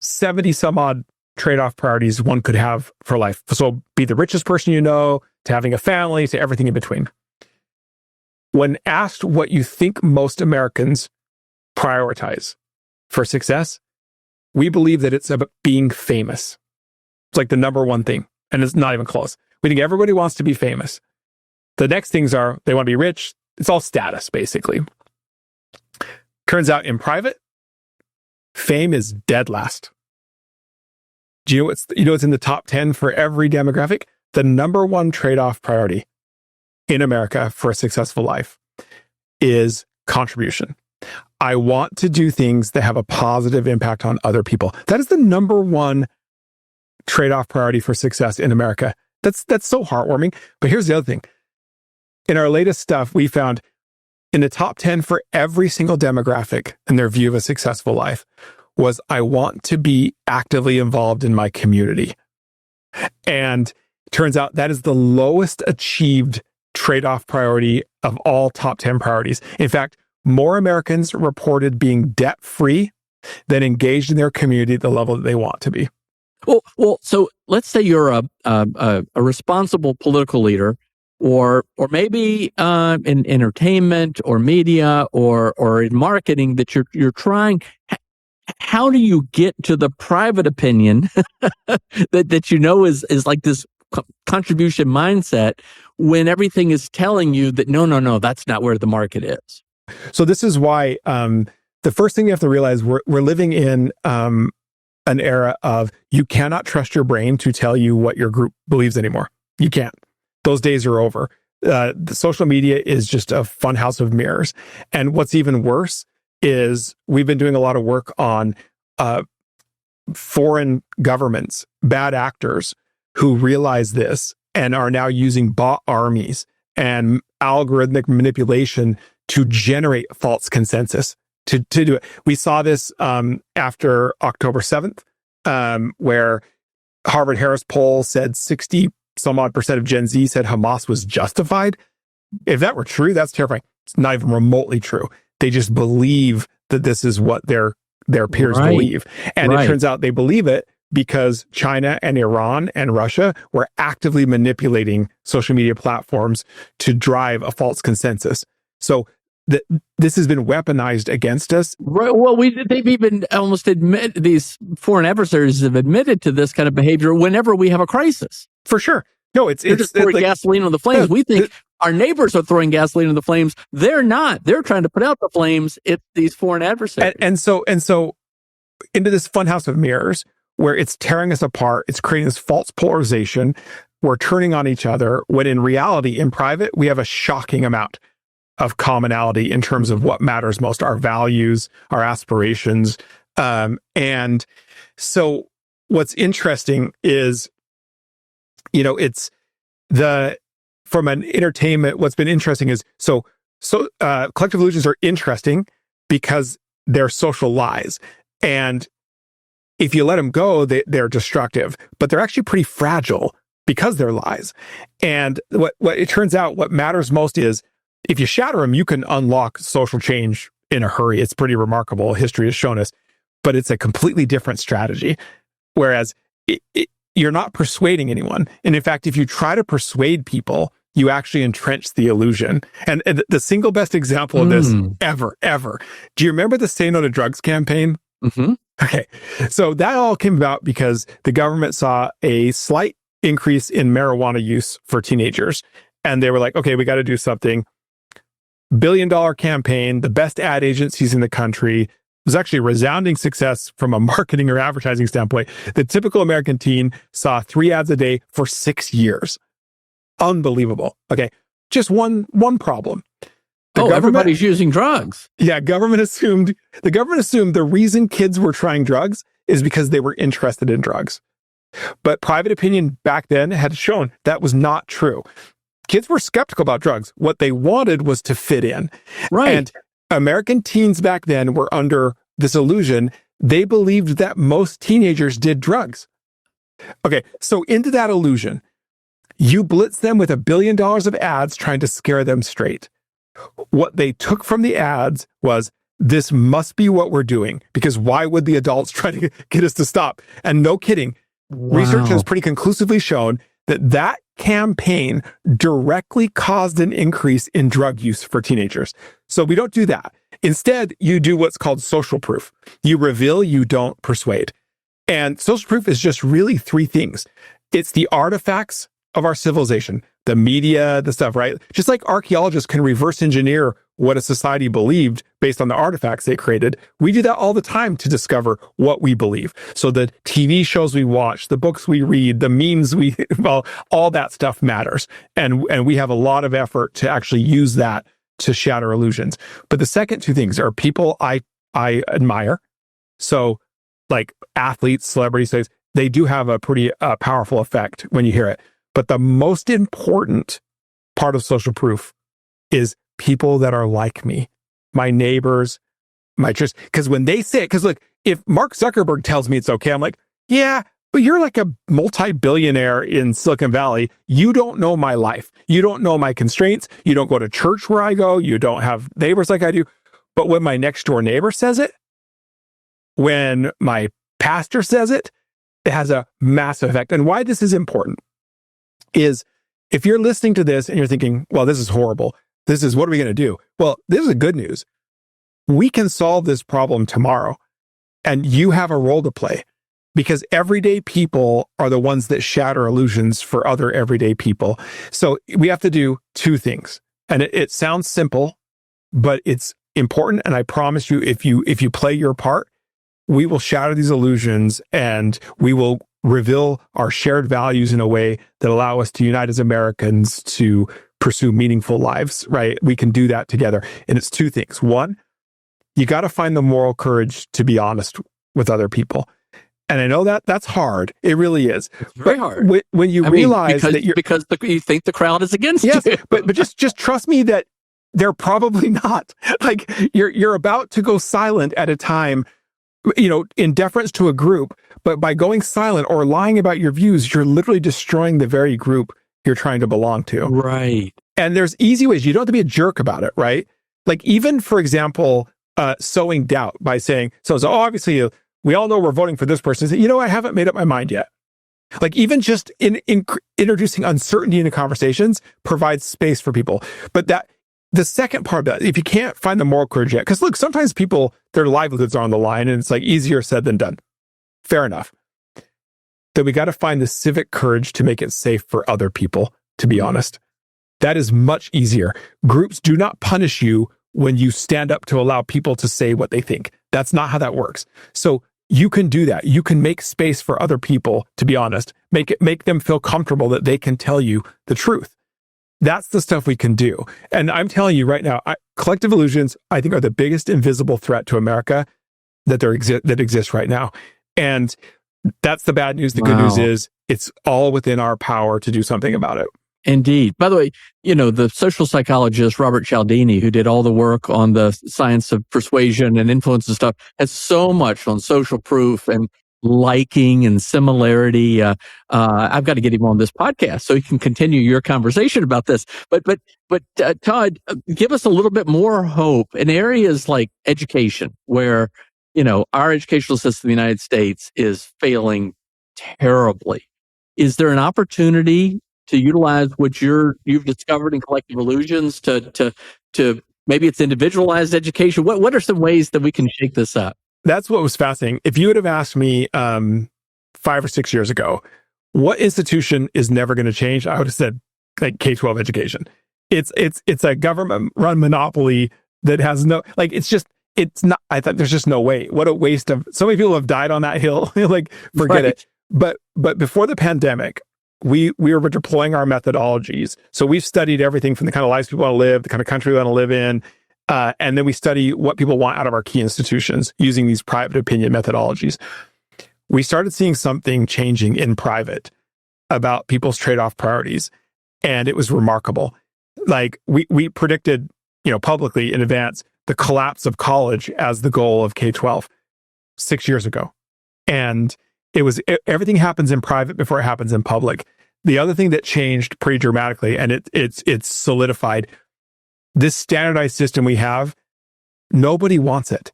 70 some odd trade-off priorities one could have for life. So be the richest person you know, to having a family, to everything in between. When asked what you think most Americans prioritize for success, we believe that it's about being famous. It's like the number one thing, and it's not even close. We think everybody wants to be famous. The next things are they want to be rich. It's all status, basically. Turns out in private, fame is dead last. Do you know what's in the top 10 for every demographic? The number one trade-off priority in America for a successful life is contribution. I want to do things that have a positive impact on other people. That is the number one trade-off priority for success in America. That's so heartwarming. But here's the other thing. In our latest stuff, we found in the top 10 for every single demographic and their view of a successful life was I want to be actively involved in my community. And it turns out that is the lowest achieved trade-off priority of all top 10 priorities. In fact, more Americans reported being debt-free than engaged in their community at the level that they want to be. Well. So let's say you're a responsible political leader, or maybe in entertainment or media or in marketing that you're trying. How do you get to the private opinion that is like this contribution mindset when everything is telling you that no, that's not where the market is? So this is why the first thing you have to realize, we're living in an era of you cannot trust your brain to tell you what your group believes anymore. You can't. Those days are over. The social media is just a fun house of mirrors. And what's even worse is we've been doing a lot of work on foreign governments, bad actors who realize this and are now using bot armies and algorithmic manipulation to generate false consensus to do it. We saw this after October 7th, where Harvard-Harris poll said 60 some odd % of Gen Z said Hamas was justified. If that were true, that's terrifying. It's not even remotely true. They just believe that this is what their peers believe. And it turns out they believe it because China and Iran and Russia were actively manipulating social media platforms to drive a false consensus. So this has been weaponized against us. Right. Well, they've even almost these foreign adversaries have admitted to this kind of behavior whenever we have a crisis. For sure. No, it's just pouring gasoline on the flames. We think our neighbors are throwing gasoline on the flames. They're not. They're trying to put out the flames. It's these foreign adversaries. And so into this funhouse of mirrors where it's tearing us apart, it's creating this false polarization. We're turning on each other when in reality, in private, we have a shocking amount of commonality in terms of what matters most, our values, our aspirations. And so what's interesting is, it's from an entertainment, what's been interesting is, collective illusions are interesting because they're social lies. And if you let them go, they're destructive, but they're actually pretty fragile because they're lies. And what it turns out, what matters most is, if you shatter them, you can unlock social change in a hurry. It's pretty remarkable. History has shown us, but it's a completely different strategy. Whereas you're not persuading anyone. And in fact, if you try to persuade people you actually entrench the illusion. And the single best example of this ever. Do you remember the Say No to Drugs campaign? Mm-hmm. Okay. So that all came about because the government saw a slight increase in marijuana use for teenagers. And they were like, okay, we got to do something. $1 billion campaign, the best ad agencies in the country. It was actually a resounding success from a marketing or advertising standpoint. The typical American teen saw 3 ads a day for 6 years. Unbelievable. Okay. Just one problem. Everybody's using drugs. Yeah, the government assumed the reason kids were trying drugs is because they were interested in drugs. But private opinion back then had shown that was not true. Kids were skeptical about drugs. What they wanted was to fit in. Right. And American teens back then were under this illusion. They believed that most teenagers did drugs. Okay, so into that illusion, you blitz them with $1 billion of ads trying to scare them straight. What they took from the ads was, this must be what we're doing, because why would the adults try to get us to stop? And no kidding, research has pretty conclusively shown that campaign directly caused an increase in drug use for teenagers. So we don't do that. Instead, you do what's called social proof. You reveal, you don't persuade. And social proof is just really 3 things. It's the artifacts of our civilization, the media, the stuff, right? Just like archaeologists can reverse engineer what a society believed based on the artifacts they created, we do that all the time to discover what we believe. So the TV shows we watch, the books we read, the memes all that stuff matters. And we have a lot of effort to actually use that to shatter illusions. But the second 2 things are people I admire. So like athletes, celebrities, they do have a pretty powerful effect when you hear it. But the most important part of social proof is people that are like me, my neighbors, my church. Because when they say it, because look, if Mark Zuckerberg tells me it's okay, I'm like, yeah, but you're like a multi-billionaire in Silicon Valley. You don't know my life. You don't know my constraints. You don't go to church where I go. You don't have neighbors like I do. But when my next door neighbor says it, when my pastor says it, it has a massive effect. And why this is important is, if you're listening to this and you're thinking, well, this is horrible. What are we going to do? Well, this is the good news. We can solve this problem tomorrow, and you have a role to play, because everyday people are the ones that shatter illusions for other everyday people. So we have to do 2 things. And it sounds simple, but it's important. And I promise you, if you play your part, we will shatter these illusions, and we will reveal our shared values in a way that allow us to unite as Americans to pursue meaningful lives, right? We can do that together. And it's 2 things. 1, you got to find the moral courage to be honest with other people. And I know that's hard. It really is. It's very hard. When you realize that you're... Because you think the crowd is against you. But just trust me that they're probably not. Like, you're about to go silent at a time, in deference to a group, but by going silent or lying about your views, you're literally destroying the very group you're trying to belong to. Right. And there's easy ways. You don't have to be a jerk about it, right? Like, even, for example, sowing doubt by saying, so obviously we all know we're voting for this person. I haven't made up my mind yet. Like, even just in introducing uncertainty into conversations provides space for people. But the second part of that, if you can't find the moral courage yet, because look, sometimes people, their livelihoods are on the line, and it's like easier said than done. Fair enough. Then we got to find the civic courage to make it safe for other people, to be honest. That is much easier. Groups do not punish you when you stand up to allow people to say what they think. That's not how that works. So you can do that. You can make space for other people, to be honest. Make them feel comfortable that they can tell you the truth. That's the stuff we can do. And I'm telling you right now, collective illusions, I think, are the biggest invisible threat to America that exists right now. And that's the bad news. The good news is it's all within our power to do something about it. Indeed. By the way, the social psychologist Robert Cialdini, who did all the work on the science of persuasion and influence and stuff, has so much on social proof and liking and similarity. I've got to get him on this podcast so he can continue your conversation about this. But Todd, give us a little bit more hope in areas like education, where our educational system in the United States is failing terribly. Is there an opportunity utilize what you've discovered in collective illusions to maybe it's individualized education? What are some ways that we can shake this up? That's what was fascinating. If you would have asked me 5 or 6 years ago, what institution is never going to change, I would have said like K-12 education. It's a government-run monopoly that has no, like, it's not, I thought there's just no way. What a waste of, so many people have died on that hill, like, forget it. But before the pandemic, we were deploying our methodologies. So we've studied everything from the kind of lives people want to live, the kind of country we want to live in, and then we study what people want out of our key institutions using these private opinion methodologies. We started seeing something changing in private about people's trade-off priorities, and it was remarkable. Like, we predicted, publicly in advance, the collapse of college as the goal of K-12 6 years ago. And everything happens in private before it happens in public. The other thing that changed pretty dramatically, and it's solidified, this standardized system we have, nobody wants it.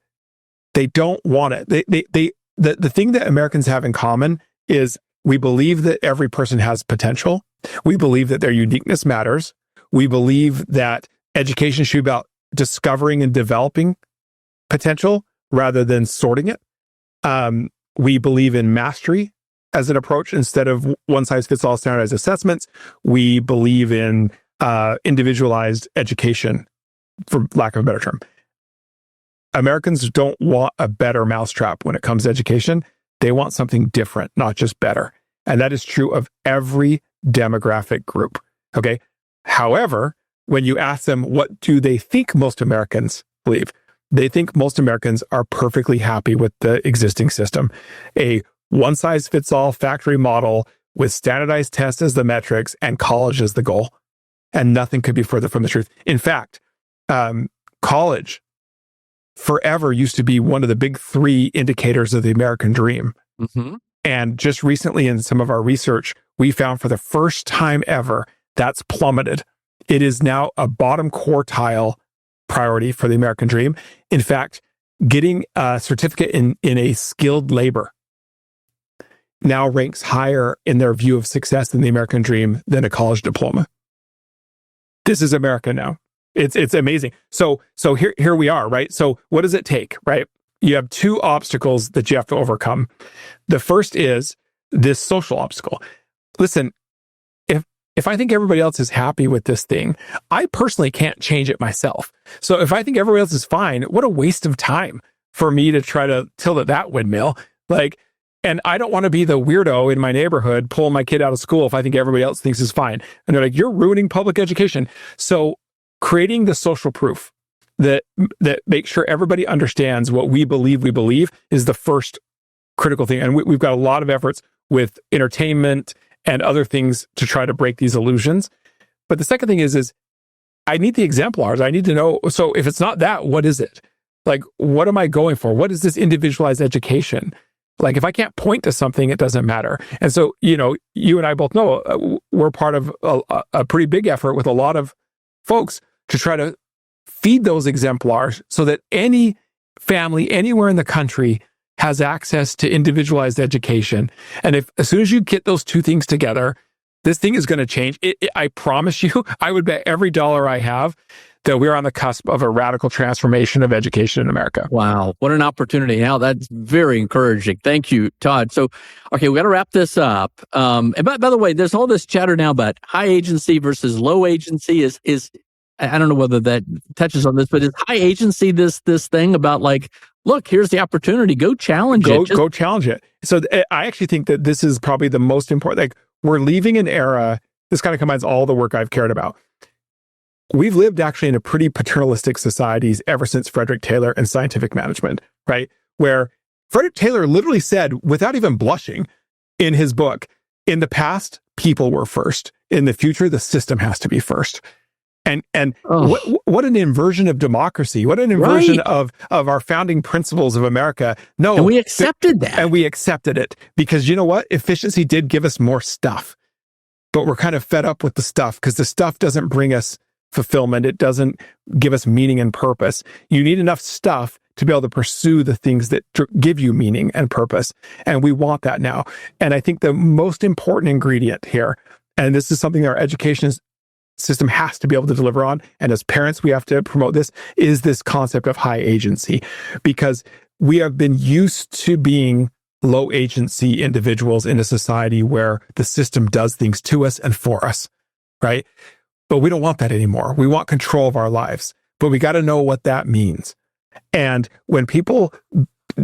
They don't want it. The thing that Americans have in common is we believe that every person has potential. We believe that their uniqueness matters. We believe that education should be about discovering and developing potential rather than sorting it. We believe in mastery as an approach instead of one-size-fits-all standardized assessments. We believe in individualized education, for lack of a better term. Americans don't want a better mousetrap when it comes to education. They want something different, not just better. And that is true of every demographic group. Okay. However, when you ask them, what do they think most Americans believe? They think most Americans are perfectly happy with the existing system. A one-size-fits-all factory model with standardized tests as the metrics and college as the goal. And nothing could be further from the truth. In fact, college forever used to be one of the big three indicators of the American dream. Mm-hmm. And just recently in some of our research, we found for the first time ever, that's plummeted. It is now a bottom quartile priority for the American dream. In fact, getting a certificate in a skilled labor now ranks higher in their view of success in the American dream than a college diploma. This is America now. It's amazing. So here we are, right? So what does it take, right? You have two obstacles that you have to overcome. The first is this social obstacle. Listen, if I think everybody else is happy with this thing, I personally can't change it myself. So if I think everybody else is fine, what a waste of time for me to try to tilt at that windmill. And I don't want to be the weirdo in my neighborhood pulling my kid out of school if I think everybody else thinks it's fine. And they're like, you're ruining public education. So creating the social proof that makes sure everybody understands what we believe is the first critical thing. And we've got a lot of efforts with entertainment and other things to try to break these illusions. But the second thing is I need the exemplars. I need to know. So if it's not that, what is it? Like, what am I going for? What is this individualized education? Like, if I can't point to something, it doesn't matter. And so, you and I both know we're part of a pretty big effort with a lot of folks to try to feed those exemplars so that any family anywhere in the country has access to individualized education. And as soon as you get those two things together, this thing is going to change. I promise you, I would bet every dollar I have that we're on the cusp of a radical transformation of education in America. Wow. What an opportunity. Now, that's very encouraging. Thank you, Todd. So, okay, we got to wrap this up. And by the way, there's all this chatter now about high agency versus low agency. Is I don't know whether that touches on this, but is high agency this thing about like, look, here's the opportunity. Go challenge it. Go challenge it. So I actually think that this is probably the most important. Like, we're leaving an era. This kind of combines all the work I've cared about. We've lived actually in a pretty paternalistic societies ever since Frederick Taylor and scientific management, right? Where Frederick Taylor literally said, without even blushing, in his book, in the past, people were first. In the future, the system has to be first. And what an inversion of democracy. What an inversion of our founding principles of America. No. And we accepted that. And we accepted it. Because you know what? Efficiency did give us more stuff. But we're kind of fed up with the stuff because the stuff doesn't bring us fulfillment. It doesn't give us meaning and purpose. You need enough stuff to be able to pursue the things that give you meaning and purpose. And we want that now. And I think the most important ingredient here And this is something our education system has to be able to deliver on. And as parents, we have to promote this, is this concept of high agency, because we have been used to being low agency individuals in a society where the system does things to us and for us, right? But we don't want that anymore. We want control of our lives, but we got to know what that means. And when people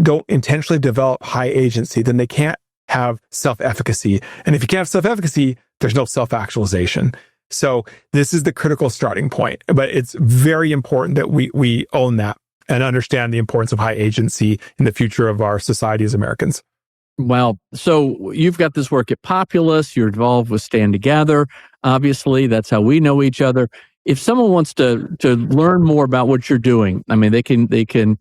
don't intentionally develop high agency, then they can't have self-efficacy. And if you can't have self-efficacy, there's no self-actualization. So this is the critical starting point, but it's very important that we own that and understand the importance of high agency in the future of our society as Americans. Well, so you've got this work at Populace, you're involved with Stand Together. Obviously, that's how we know each other. If someone wants to learn more about what you're doing, I mean, they can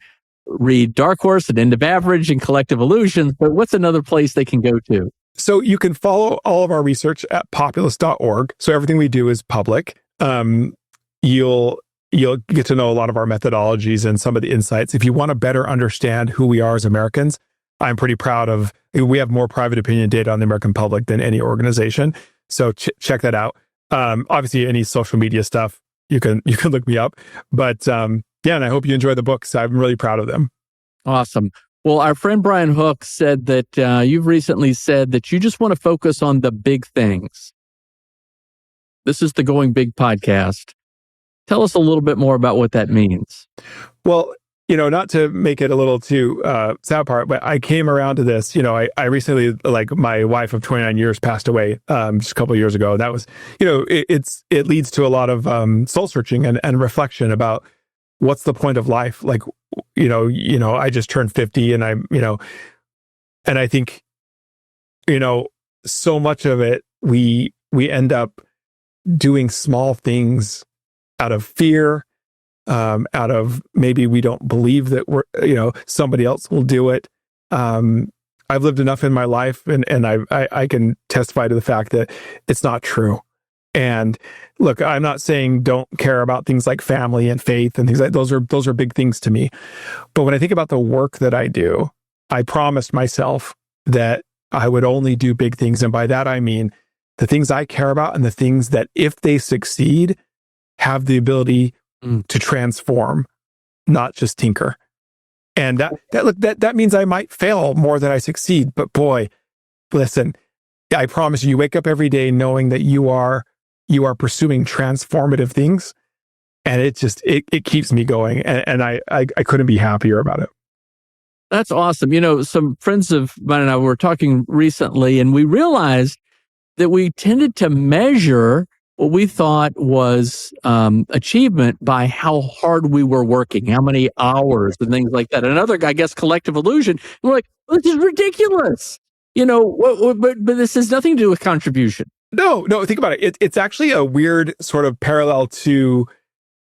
read Dark Horse and End of Average and Collective Illusions, but what's another place they can go to? So you can follow all of our research at populace.org. So everything we do is public. You'll get to know a lot of our methodologies and some of the insights. If you want to better understand who we are as Americans, I'm pretty proud of, we have more private opinion data on the American public than any organization. So check that out. Obviously, any social media stuff, you can look me up. But yeah, and I hope you enjoy the books. I'm really proud of them. Awesome. Well, our friend Brian Hook said that you've recently said that you just want to focus on the big things. This is the Going Big podcast. Tell us a little bit more about what that means. Well, not to make it a little too sad part, but I came around to this. I recently, like, my wife of 29 years passed away just a couple of years ago. That was, it leads to a lot of soul searching and reflection about what's the point of life. Like, I just turned 50, and and I think, so much of it we end up doing small things out of fear. Out of maybe we don't believe that somebody else will do it. I've lived enough in my life, and I can testify to the fact that it's not true. And look, I'm not saying don't care about things like family and faith and things like those are big things to me. But when I think about the work that I do, I promised myself that I would only do big things, and by that I mean the things I care about and the things that, if they succeed, have the ability to transform, not just tinker. And that means I might fail more than I succeed. But boy, listen, I promise you wake up every day knowing that you are pursuing transformative things, and it keeps me going. And I couldn't be happier about it. That's awesome. Some friends of mine and I were talking recently, and we realized that we tended to measure what we thought was achievement by how hard we were working, how many hours and things like that. Another, I guess, collective illusion. We're like, this is ridiculous. But this has nothing to do with contribution. No, think about it. It's actually a weird sort of parallel to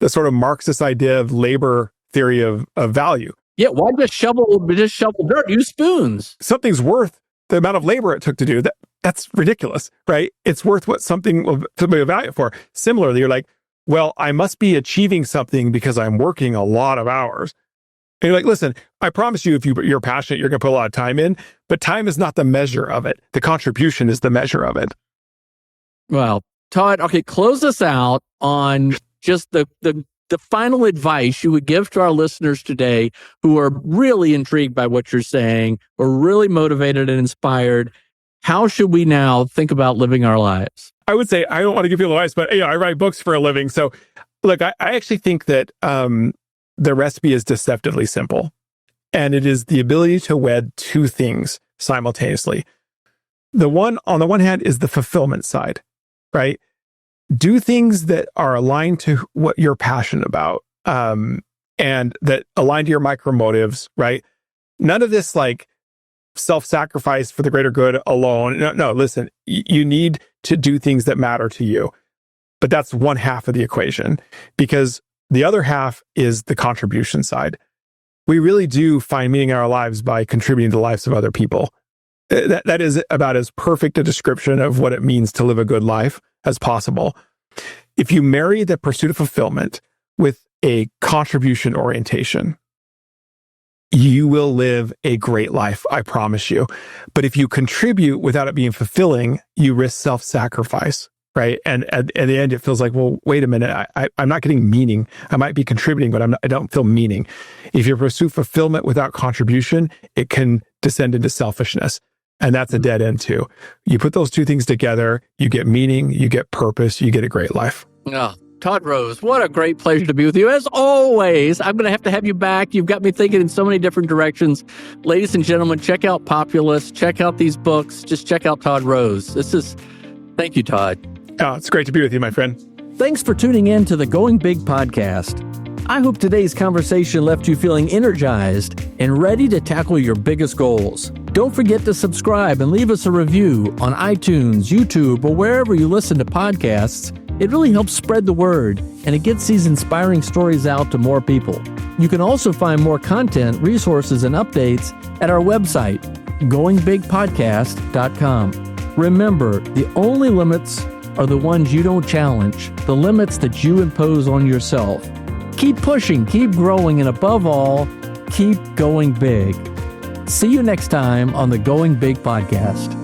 the sort of Marxist idea of labor theory of value. Yeah, why just shovel dirt? Use spoons. Something's worth the amount of labor it took to do that. That's ridiculous, right? It's worth what somebody will value it for. Similarly, you're like, well, I must be achieving something because I'm working a lot of hours. And you're like, listen, I promise you, if you're passionate, you're going to put a lot of time in, but time is not the measure of it. The contribution is the measure of it. Well, Todd, okay, close us out on just the final advice you would give to our listeners today who are really intrigued by what you're saying, or really motivated and inspired. How should we now think about living our lives? I would say, I don't want to give people advice, but I write books for a living. So look, I actually think that the recipe is deceptively simple. And it is the ability to wed two things simultaneously. On the one hand is the fulfillment side, right? Do things that are aligned to what you're passionate about, and that align to your micro motives, right? None of this like self-sacrifice for the greater good alone. No, listen, you need to do things that matter to you. But that's one half of the equation, because the other half is the contribution side. We really do find meaning in our lives by contributing to the lives of other people. That is about as perfect a description of what it means to live a good life as possible. If you marry the pursuit of fulfillment with a contribution orientation, you will live a great life, I promise you. But if you contribute without it being fulfilling, you risk self-sacrifice. right? And at the end, it feels like, well, wait a minute, I'm not getting meaning. I might be contributing, but I don't feel meaning. If you pursue fulfillment without contribution, it can descend into selfishness. And that's a dead end too. You put those two things together, you get meaning, you get purpose, you get a great life. Oh, Todd Rose, what a great pleasure to be with you. As always, I'm going to have you back. You've got me thinking in so many different directions. Ladies and gentlemen, check out Populace, check out these books, just check out Todd Rose. Thank you, Todd. Oh, it's great to be with you, my friend. Thanks for tuning in to the Going Big podcast. I hope today's conversation left you feeling energized and ready to tackle your biggest goals. Don't forget to subscribe and leave us a review on iTunes, YouTube, or wherever you listen to podcasts. It really helps spread the word, and it gets these inspiring stories out to more people. You can also find more content, resources, and updates at our website, goingbigpodcast.com. Remember, the only limits are the ones you don't challenge, the limits that you impose on yourself. Keep pushing, keep growing, and above all, keep going big. See you next time on the Going Big podcast.